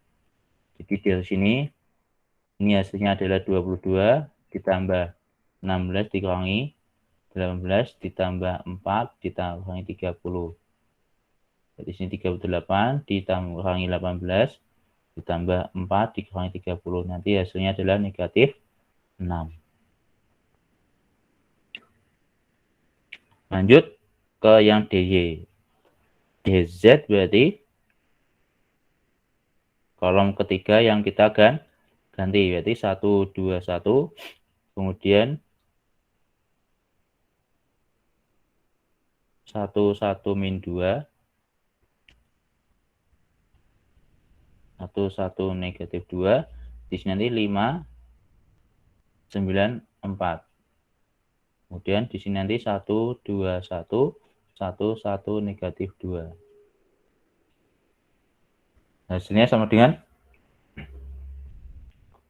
Jadi dari sini ini hasilnya adalah 22 ditambah 16 dikurangi 18 ditambah 4 dikurangi 30. Jadi sini 38 dikurangi 18 ditambah 4 dikurangi 30. Nanti hasilnya adalah negatif 6. Lanjut ke yang DY. DZ berarti kolom ketiga yang kita ganti, berarti 1, 2, 1, kemudian 1, 1, min 2, 1, 1, negatif 2, di sini nanti 5, 9, 4. Kemudian di sini nanti 1, 2, 1, 1, 1, negatif 2. Hasilnya sama dengan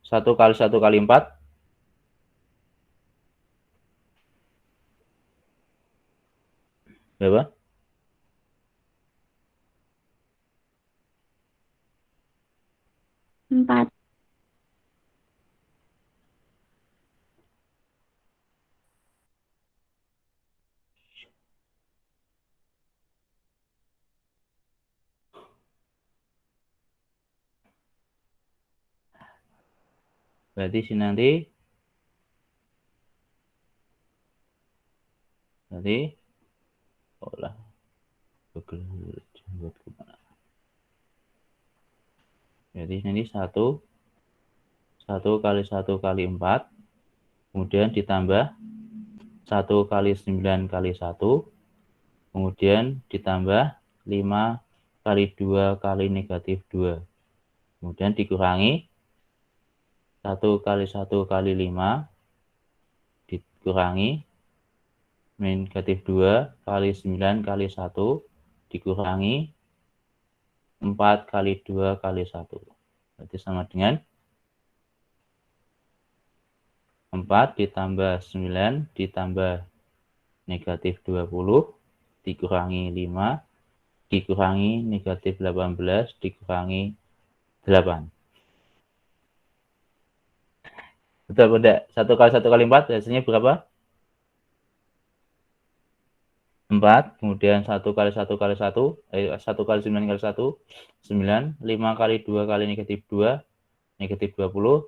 1 kali 1 kali 4. Berapa? Empat. Berarti sini nanti olah Google buat kemana? Jadi ini 1 kali 1 kali 4, kemudian ditambah 1 kali 9 kali 1, kemudian ditambah 5 kali 2 kali negatif 2, kemudian dikurangi 1 kali 1 kali 5 dikurangi negatif 2 kali 9 kali 1 dikurangi 4 kali 2 kali 1. Berarti sama dengan 4 ditambah 9 ditambah negatif 20 dikurangi 5 dikurangi negatif 18 dikurangi 8. Betul beda. 1 kali 1 kali 4 hasilnya berapa? 4. Kemudian 1 kali 1 kali 1, 1 kali 9 kali 1, 9. 5 kali 2 kali negatif 2, negatif 20.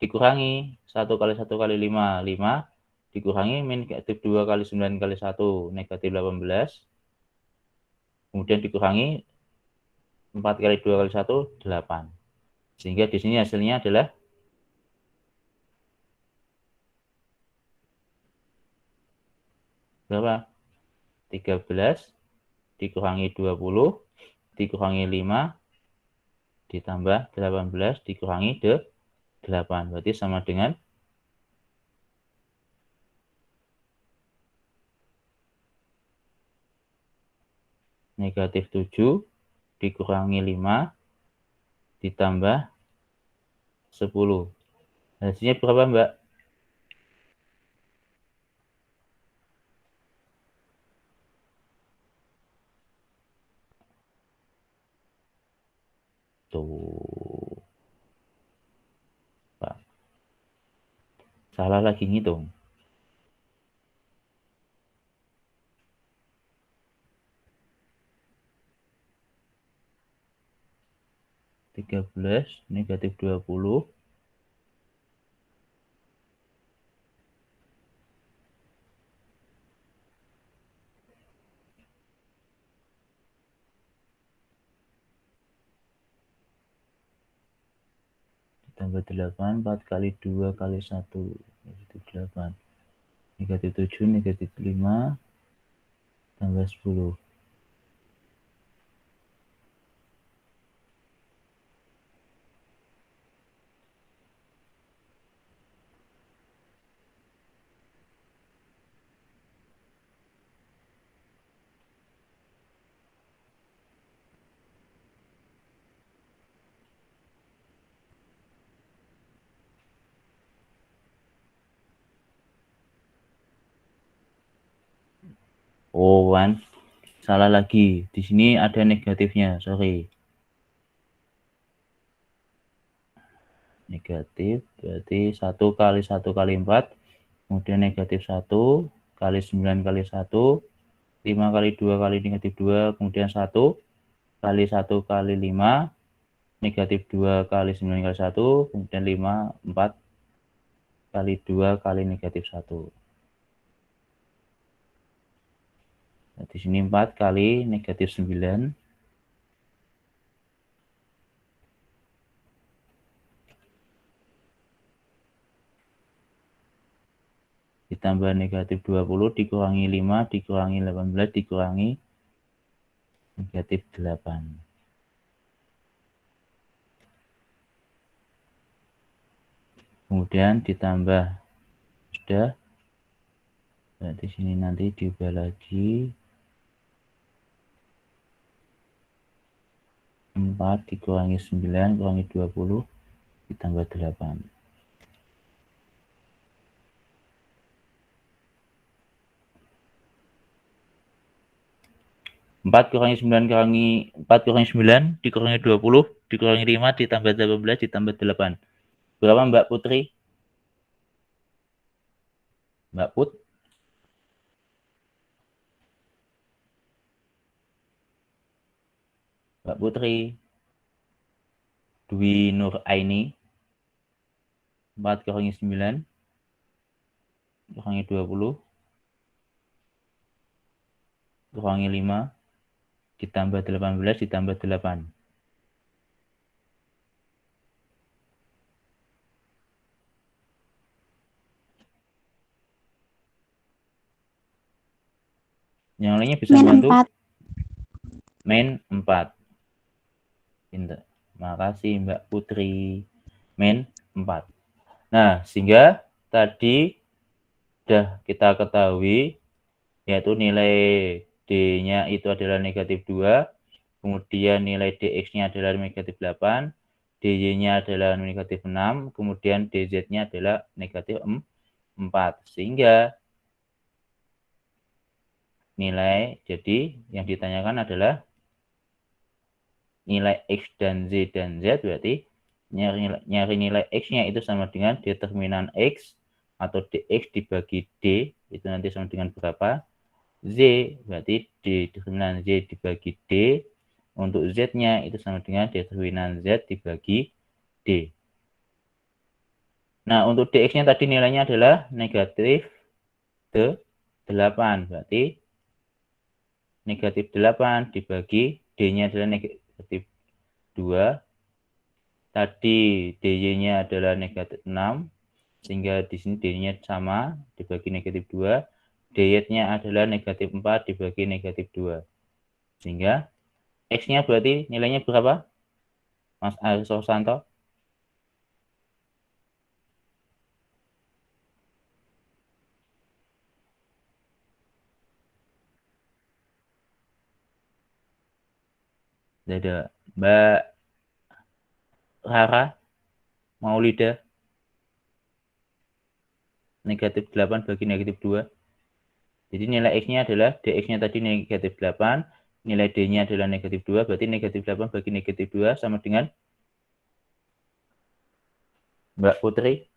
Dikurangi 1 kali 1 kali 5, 5. Dikurangi negatif 2 kali 9 kali 1, negatif 18. Kemudian dikurangi 4 kali 2 kali 1, 8. Sehingga di sini hasilnya adalah berapa? 13 dikurangi 20 dikurangi 5 ditambah 18 dikurangi 8. Berarti sama dengan negatif 7 dikurangi 5 ditambah 10. Hasilnya berapa, Mbak? Tuh. Pak. Salah lagi ngitung. negatif 20 ditambah 8, 4 kali 2 kali 1 negatif 8, negatif 7 negatif 5 tambah 10. Oh, kan? Salah lagi. Di sini ada negatifnya, sorry. Negatif berarti 1 kali 1 kali 4, kemudian negatif 1 kali 9 kali 1, 5 kali 2 kali negatif 2, kemudian 1 kali 1 kali 5, negatif 2 kali 9 kali 1, kemudian 5, 4 kali 2 kali negatif 1. Nah, di sini 4 kali negatif 9. Ditambah negatif 20 dikurangi 5 dikurangi 18 dikurangi negatif 8. Kemudian ditambah sudah. Nah, di sini nanti diubah lagi. 4 dikurangi 9 kurangi 20 ditambah 8. 4 kurangi 9 kurangi 4 kurangi 9 dikurangi 20 dikurangi 5 ditambah 18 ditambah 8. Berapa, Mbak Putri? Mbak Put? Mbak Putri? Dwi Nur Aini? 4 kurangi 9 kurangi 20 kurangi 5 ditambah 18 ditambah 8. Yang lainnya bisa bantu? Min 4. Pinter. Makasih Mbak Putri. Min 4. Nah, sehingga tadi sudah kita ketahui yaitu nilai D-nya itu adalah negatif 2, kemudian nilai DX-nya adalah negatif 8, DY-nya adalah negatif 6, kemudian DZ-nya adalah negatif 4. Sehingga nilai, jadi yang ditanyakan adalah nilai X dan Z berarti nyari nilai X-nya itu sama dengan determinan X atau DX dibagi D, itu nanti sama dengan berapa. Z berarti determinan Z dibagi D, untuk Z-nya itu sama dengan determinan Z dibagi D. Nah, untuk DX-nya tadi nilainya adalah negatif 8, berarti negatif 8 dibagi D-nya adalah negatif 2, tadi DY-nya adalah negatif 6, sehingga di sini D-nya sama dibagi negatif 2, DY-nya adalah negatif 4 dibagi negatif 2. Sehingga X-nya berarti nilainya berapa? Mas Aris Susanto? Ada Mbak Rara Maulida, negatif 8 bagi negatif 2. Jadi nilai X-nya adalah DX-nya tadi negatif 8, nilai D-nya adalah negatif 2, berarti negatif 8 bagi negatif 2 sama dengan Mbak Putri,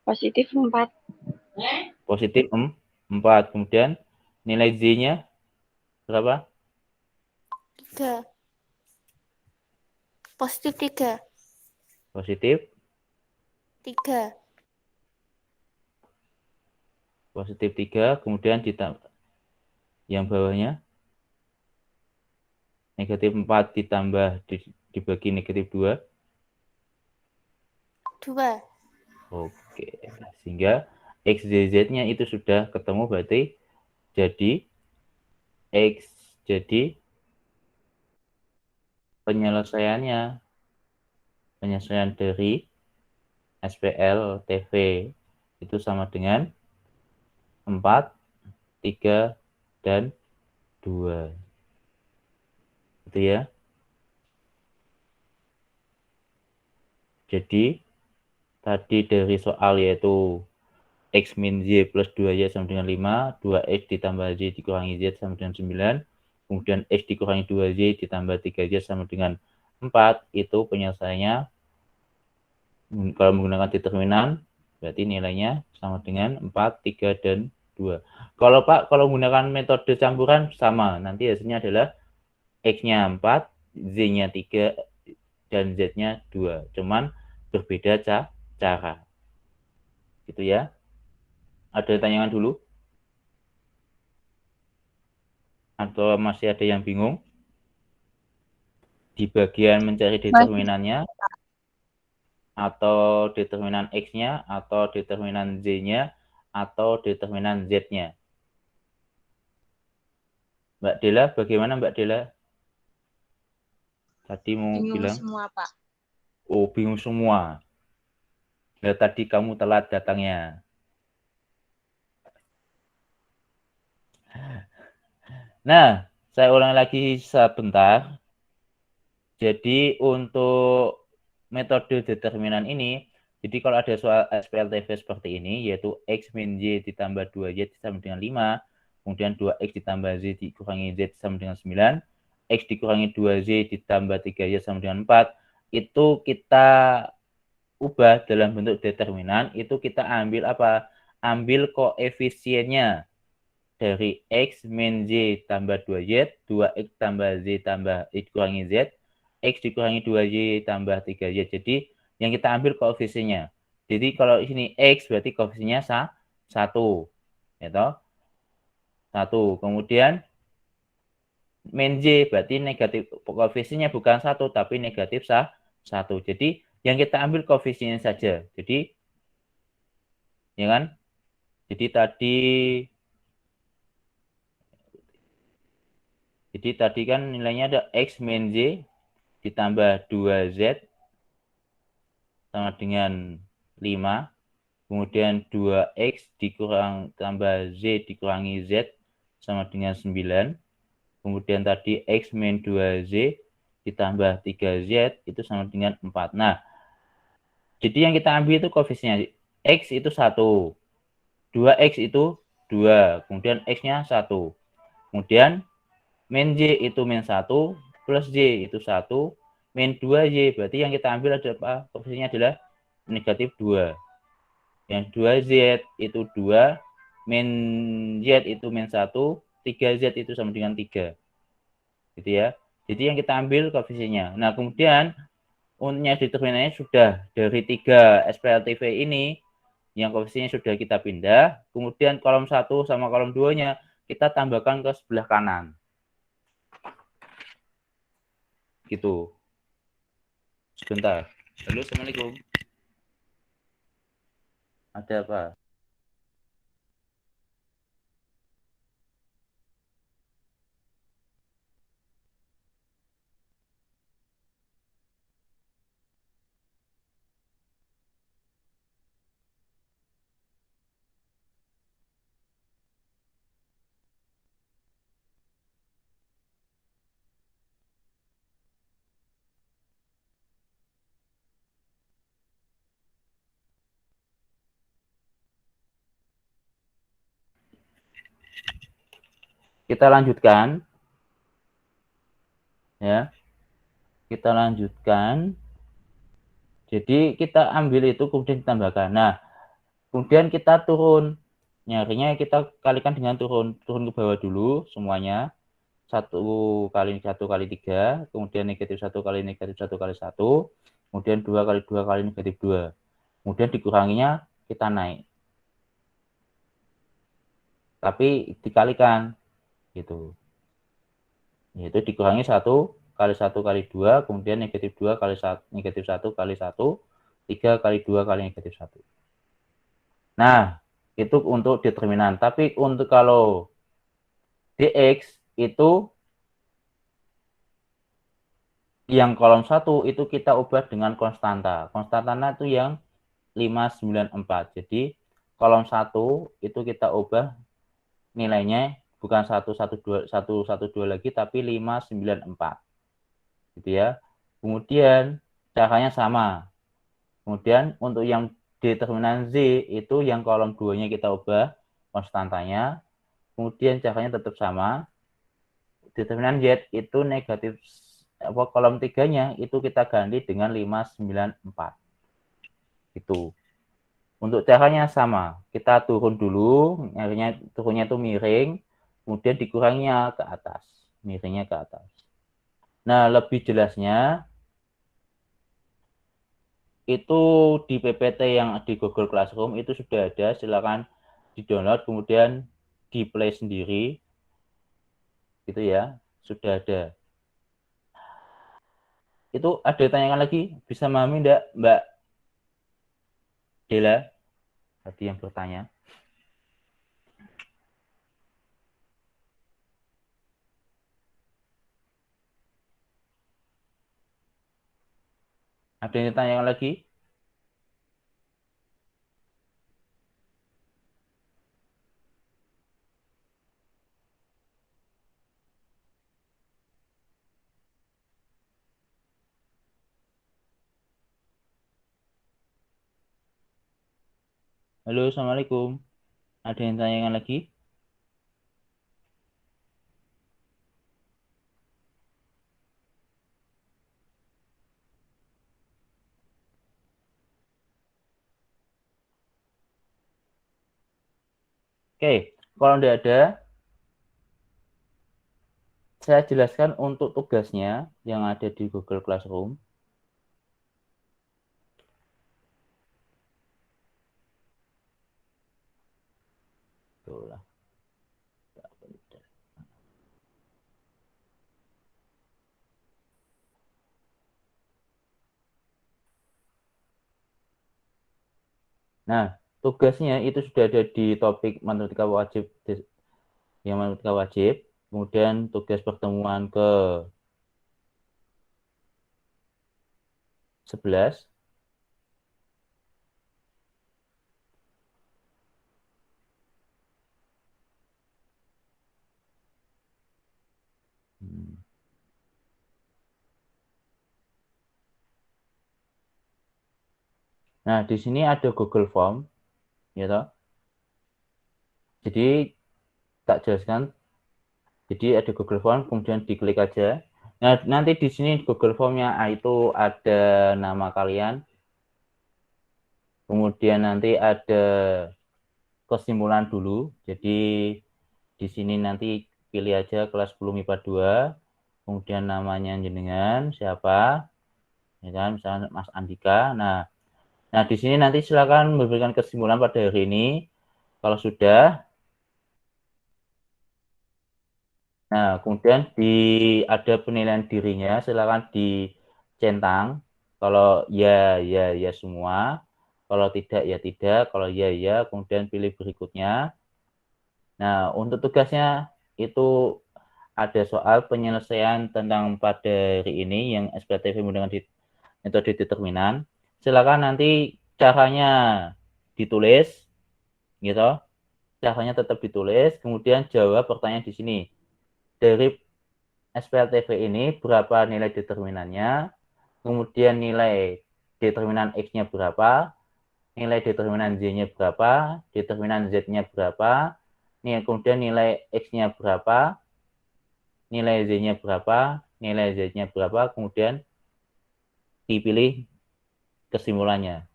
Positif 4. positif 4. Kemudian nilai Z-nya berapa? 3. Positif 3. Positif 3. positif 3, kemudian ditambah yang bawahnya negatif 4 ditambah dibagi negatif 2. 2. Oke, sehingga XZZ-nya itu sudah ketemu, berarti jadi X, jadi penyelesaian dari SPL TV itu sama dengan 4, 3, dan 2. Gitu ya. Jadi tadi dari soal yaitu X min Y plus 2Y sama dengan 5, 2X ditambah Y dikurangi Z sama dengan 9, kemudian X dikurangi 2Y ditambah 3Y sama dengan 4, itu penyelesaiannya kalau menggunakan determinan, berarti nilainya sama dengan 4, 3, dan 2. Kalau menggunakan metode campuran sama, nanti hasilnya adalah X-nya 4, Z-nya 3, dan Z-nya 2. Cuman berbeda cara. Gitu ya. Ada tanyakan dulu? Atau masih ada yang bingung? Di bagian mencari determinannya, atau determinan X-nya, atau determinan Z-nya, atau determinan Z-nya. Mbak Dela, bagaimana Mbak Dela? Tadi mau Bingung bilang? semua, Pak. Oh, bingung semua. Nah, tadi kamu telat datangnya. Nah, saya ulang lagi sebentar. Jadi untuk metode determinan ini, jadi kalau ada soal SPLTV seperti ini, yaitu X min Y ditambah 2Y sama dengan 5, kemudian 2X ditambah Z dikurangi Z sama dengan 9, X dikurangi 2Z ditambah 3Y sama dengan 4, itu kita ubah dalam bentuk determinan, itu kita ambil apa? Ambil koefisiennya dari X min Z tambah 2Z, 2X tambah Z tambah X dikurangi Z, X dikurangi 2Y tambah 3Y. Jadi yang kita ambil koefisiennya. Jadi kalau ini X berarti koefisiennya 1. Ya toh? 1. Kemudian min Z berarti negatif, koefisiennya bukan 1 tapi negatif 1. Jadi yang kita ambil koefisiennya saja. Jadi ya kan? Jadi tadi kan nilainya ada X min Z ditambah 2Z sama dengan 5. Kemudian 2X dikurang tambah Z dikurangi Z sama dengan 9. Kemudian tadi X min 2Z ditambah 3Z itu sama dengan 4. Nah, jadi yang kita ambil itu koefisiennya. X itu 1. 2X itu 2. Kemudian X-nya 1. Kemudian min Y itu min 1 plus Y itu 1 min 2Y. Berarti yang kita ambil adalah apa? Koefisiennya adalah negatif 2. Yang 2Z itu 2, min Z itu min 1, 3Z itu sama dengan 3. Gitu ya. Jadi yang kita ambil koefisiennya. Nah, kemudian unitnya determinannya sudah dari 3 SPLTV ini, yang koefisiennya sudah kita pindah, kemudian kolom 1 sama kolom 2-nya kita tambahkan ke sebelah kanan. Gitu. Sebentar. Halo, Assalamualaikum. Ada apa? Kita lanjutkan. Ya. Kita lanjutkan. Jadi kita ambil itu kemudian ditambahkan. Nah, kemudian kita turun. Nyarinya kita kalikan dengan turun ke bawah dulu semuanya. 1 kali 1 kali 3, kemudian negatif 1 kali negatif 1 kali 1, kemudian 2 kali 2 kali negatif 2. Kemudian dikuranginya kita naik. Tapi dikalikan gitu. Yaitu dikurangi 1 kali 1 kali 2, kemudian negatif 2 kali 1 negatif 1 kali 1, 3 kali 2 kali negatif 1. Nah, itu untuk determinan. Tapi untuk kalau dx itu yang kolom 1 itu kita ubah dengan konstanta. Konstantanya itu yang 594. Jadi kolom 1 itu kita ubah nilainya bukan 112 lagi tapi 594. Gitu ya. Kemudian caranya sama. Kemudian untuk yang determinan Z itu yang kolom 2-nya kita ubah konstantanya. Kemudian caranya tetap sama. Determinan Z itu negatif kolom 3-nya itu kita ganti dengan 594. Itu. Untuk caranya sama. Kita turun dulu, turunnya itu miring, kemudian dikuranginya ke atas. Miringnya ke atas. Nah, lebih jelasnya itu di PPT yang di Google Classroom itu sudah ada, silakan di-download kemudian di-play sendiri. Gitu ya, sudah ada. Itu ada tanyakan lagi? Bisa memahami enggak, Mbak Dela? Tadi yang bertanya. Ada yang ditanyakan lagi? Halo, Assalamualaikum. Ada yang tanyakan lagi? Oke, kalau tidak ada, saya jelaskan untuk tugasnya yang ada di Google Classroom. Itulah. Nah, tugasnya itu sudah ada di topik matematika wajib, yang matematika wajib. Kemudian tugas pertemuan ke 11. Nah, di sini ada Google Form, ya toh. Jadi tak jelaskan. Jadi ada Google Form, kemudian diklik aja. Nah, nanti di sini Google Form-nya itu ada nama kalian. Kemudian nanti ada kesimpulan dulu. Jadi di sini nanti pilih aja kelas 10 MIPA 2. Kemudian namanya jenengan siapa? Ya kan, misalnya Mas Andika. Nah, di sini nanti silakan memberikan kesimpulan pada hari ini. Kalau sudah, nah kemudian ada penilaian dirinya, silakan dicentang. Kalau ya semua. Kalau tidak, ya tidak. Kalau iya, ya. Kemudian pilih berikutnya. Nah, untuk tugasnya itu ada soal penyelesaian tentang pada hari ini yang SPTV menggunakan metode determinan. Silakan nanti caranya ditulis, gitu. Caranya tetap ditulis. Kemudian jawab pertanyaan di sini. Dari SPLTV ini berapa nilai determinannya? Kemudian nilai determinan X-nya berapa, nilai determinan Z-nya berapa, determinan Z-nya berapa, kemudian nilai X-nya berapa, nilai Z-nya berapa, nilai Z-nya berapa, kemudian dipilih kesimpulannya.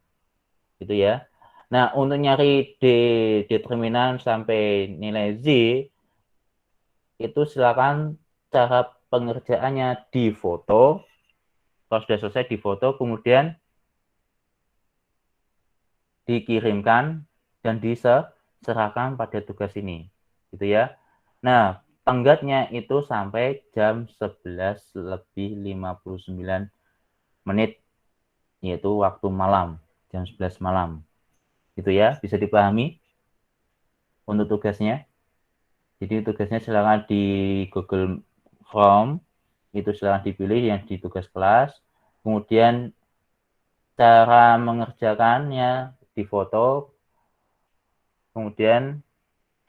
Gitu ya. Nah, untuk nyari determinan sampai nilai Z, itu silakan cara pengerjaannya di foto. Kalau sudah selesai di foto, kemudian dikirimkan dan diserahkan pada tugas ini, gitu ya. Nah, tenggatnya itu sampai jam 11:59, yaitu waktu malam, jam 11 malam, gitu ya. Bisa dipahami untuk tugasnya. Jadi tugasnya silakan di Google Form, itu silakan dipilih yang di tugas kelas. Kemudian cara mengerjakannya di foto, kemudian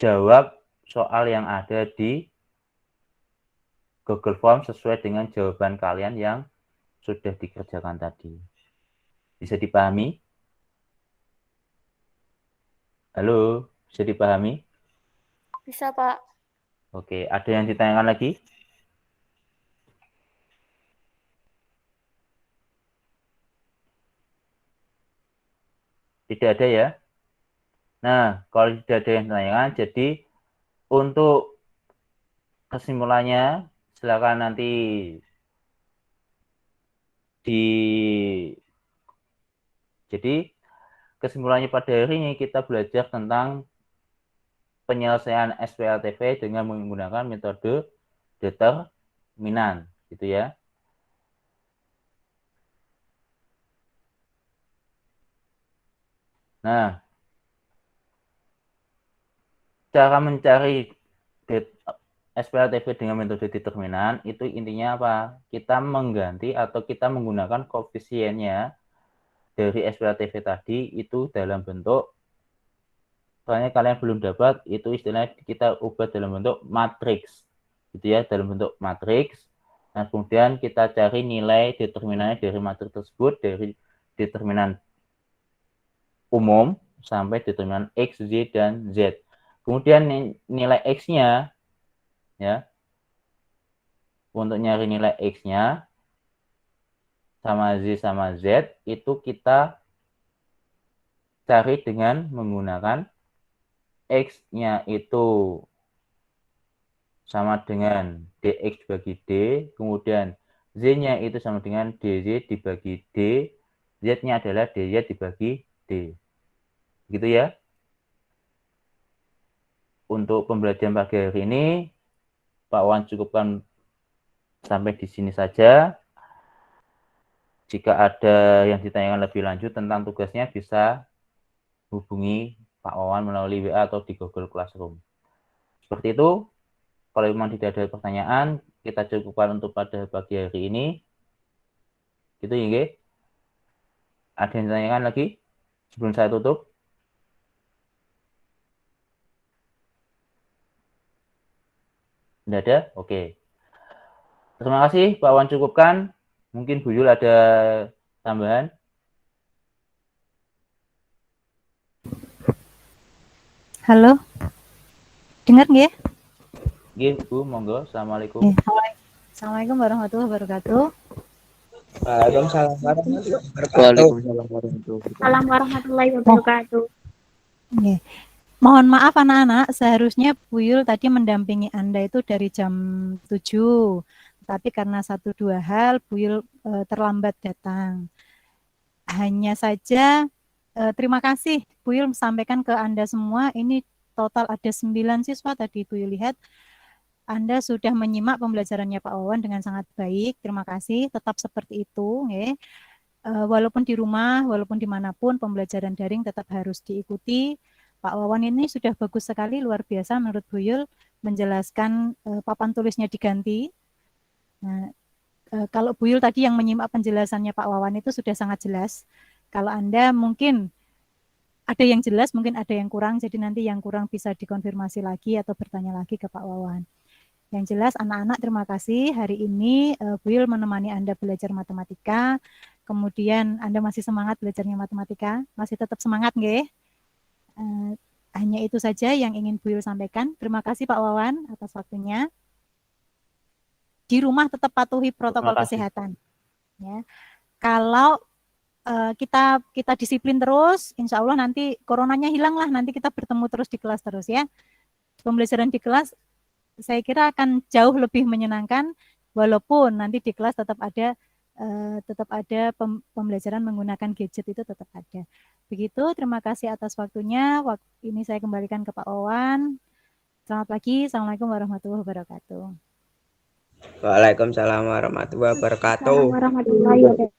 jawab soal yang ada di Google Form sesuai dengan jawaban kalian yang sudah dikerjakan tadi. Bisa dipahami? Halo, bisa dipahami? Bisa, Pak. Oke, ada yang ditanyakan lagi? Tidak ada ya? Nah, kalau tidak ada yang ditanyakan, jadi untuk kesimpulannya silakan nanti jadi kesimpulannya pada hari ini kita belajar tentang penyelesaian SPLTV dengan menggunakan metode determinan, gitu ya. Nah, cara mencari SPLTV dengan metode determinan itu intinya apa? Kita mengganti atau kita menggunakan koefisiennya dari SPLTV tadi itu dalam bentuk, soalnya kalian belum dapat, itu istilahnya kita ubah dalam bentuk matriks, gitu ya, dalam bentuk matriks. Nah, kemudian kita cari nilai determinannya dari matriks tersebut, dari determinan umum sampai determinan X, Y, dan Z. Kemudian nilai X-nya, ya, untuk nyari nilai X-nya sama Z sama Z, itu kita cari dengan menggunakan X-nya itu sama dengan DX dibagi D, kemudian Z-nya itu sama dengan DZ dibagi D, Z-nya adalah DY dibagi D. Gitu ya. Untuk pembelajaran pagi hari ini, Pak Wan cukupkan sampai di sini saja. Jika ada yang ditanyakan lebih lanjut tentang tugasnya, bisa hubungi Pak Wawan melalui WA atau di Google Classroom. Seperti itu. Kalau memang tidak ada pertanyaan, kita cukupkan untuk pada pagi hari ini. Gitu ya, ada yang ditanyakan lagi sebelum saya tutup? Tidak ada? Oke. Terima kasih Pak Wan cukupkan. Mungkin Bu Yul ada tambahan? Halo, dengar nggak? Nggih, Bu, monggo. Assalamualaikum. Assalamualaikum warahmatullahi wabarakatuh. Waalaikumsalam warahmatullahi wabarakatuh. Mohon maaf anak-anak, seharusnya Bu Yul tadi mendampingi Anda itu dari jam 7. Tapi karena 1-2 hal, Bu Yul terlambat datang. Hanya saja terima kasih Bu Yul sampaikan ke Anda semua, ini total ada 9 siswa tadi Bu Yul lihat. Anda sudah menyimak pembelajarannya Pak Wawan dengan sangat baik, terima kasih, tetap seperti itu. walaupun di rumah, walaupun dimanapun, pembelajaran daring tetap harus diikuti. Pak Wawan ini sudah bagus sekali, luar biasa menurut Bu Yul, menjelaskan papan tulisnya diganti. Nah, kalau Bu Yul tadi yang menyimak penjelasannya Pak Wawan itu sudah sangat jelas. Kalau Anda mungkin ada yang jelas, mungkin ada yang kurang, jadi nanti yang kurang bisa dikonfirmasi lagi atau bertanya lagi ke Pak Wawan. Yang jelas anak-anak terima kasih hari ini Bu Yul menemani Anda belajar matematika. Kemudian Anda masih semangat belajarnya matematika, masih tetap semangat nggih? Hanya itu saja yang ingin Bu Yul sampaikan. Terima kasih Pak Wawan atas waktunya. Di rumah tetap patuhi protokol kesehatan. Ya. Kalau kita disiplin terus, insya Allah nanti coronanya hilang lah, nanti kita bertemu terus di kelas terus ya. Pembelajaran di kelas saya kira akan jauh lebih menyenangkan, walaupun nanti di kelas tetap ada pembelajaran menggunakan gadget itu tetap ada. Begitu, terima kasih atas waktunya. Ini saya kembalikan ke Pak Wawan. Selamat pagi, Assalamualaikum warahmatullahi wabarakatuh. Waalaikumsalam warahmatullahi wabarakatuh. Warahmatullahi wabarakatuh.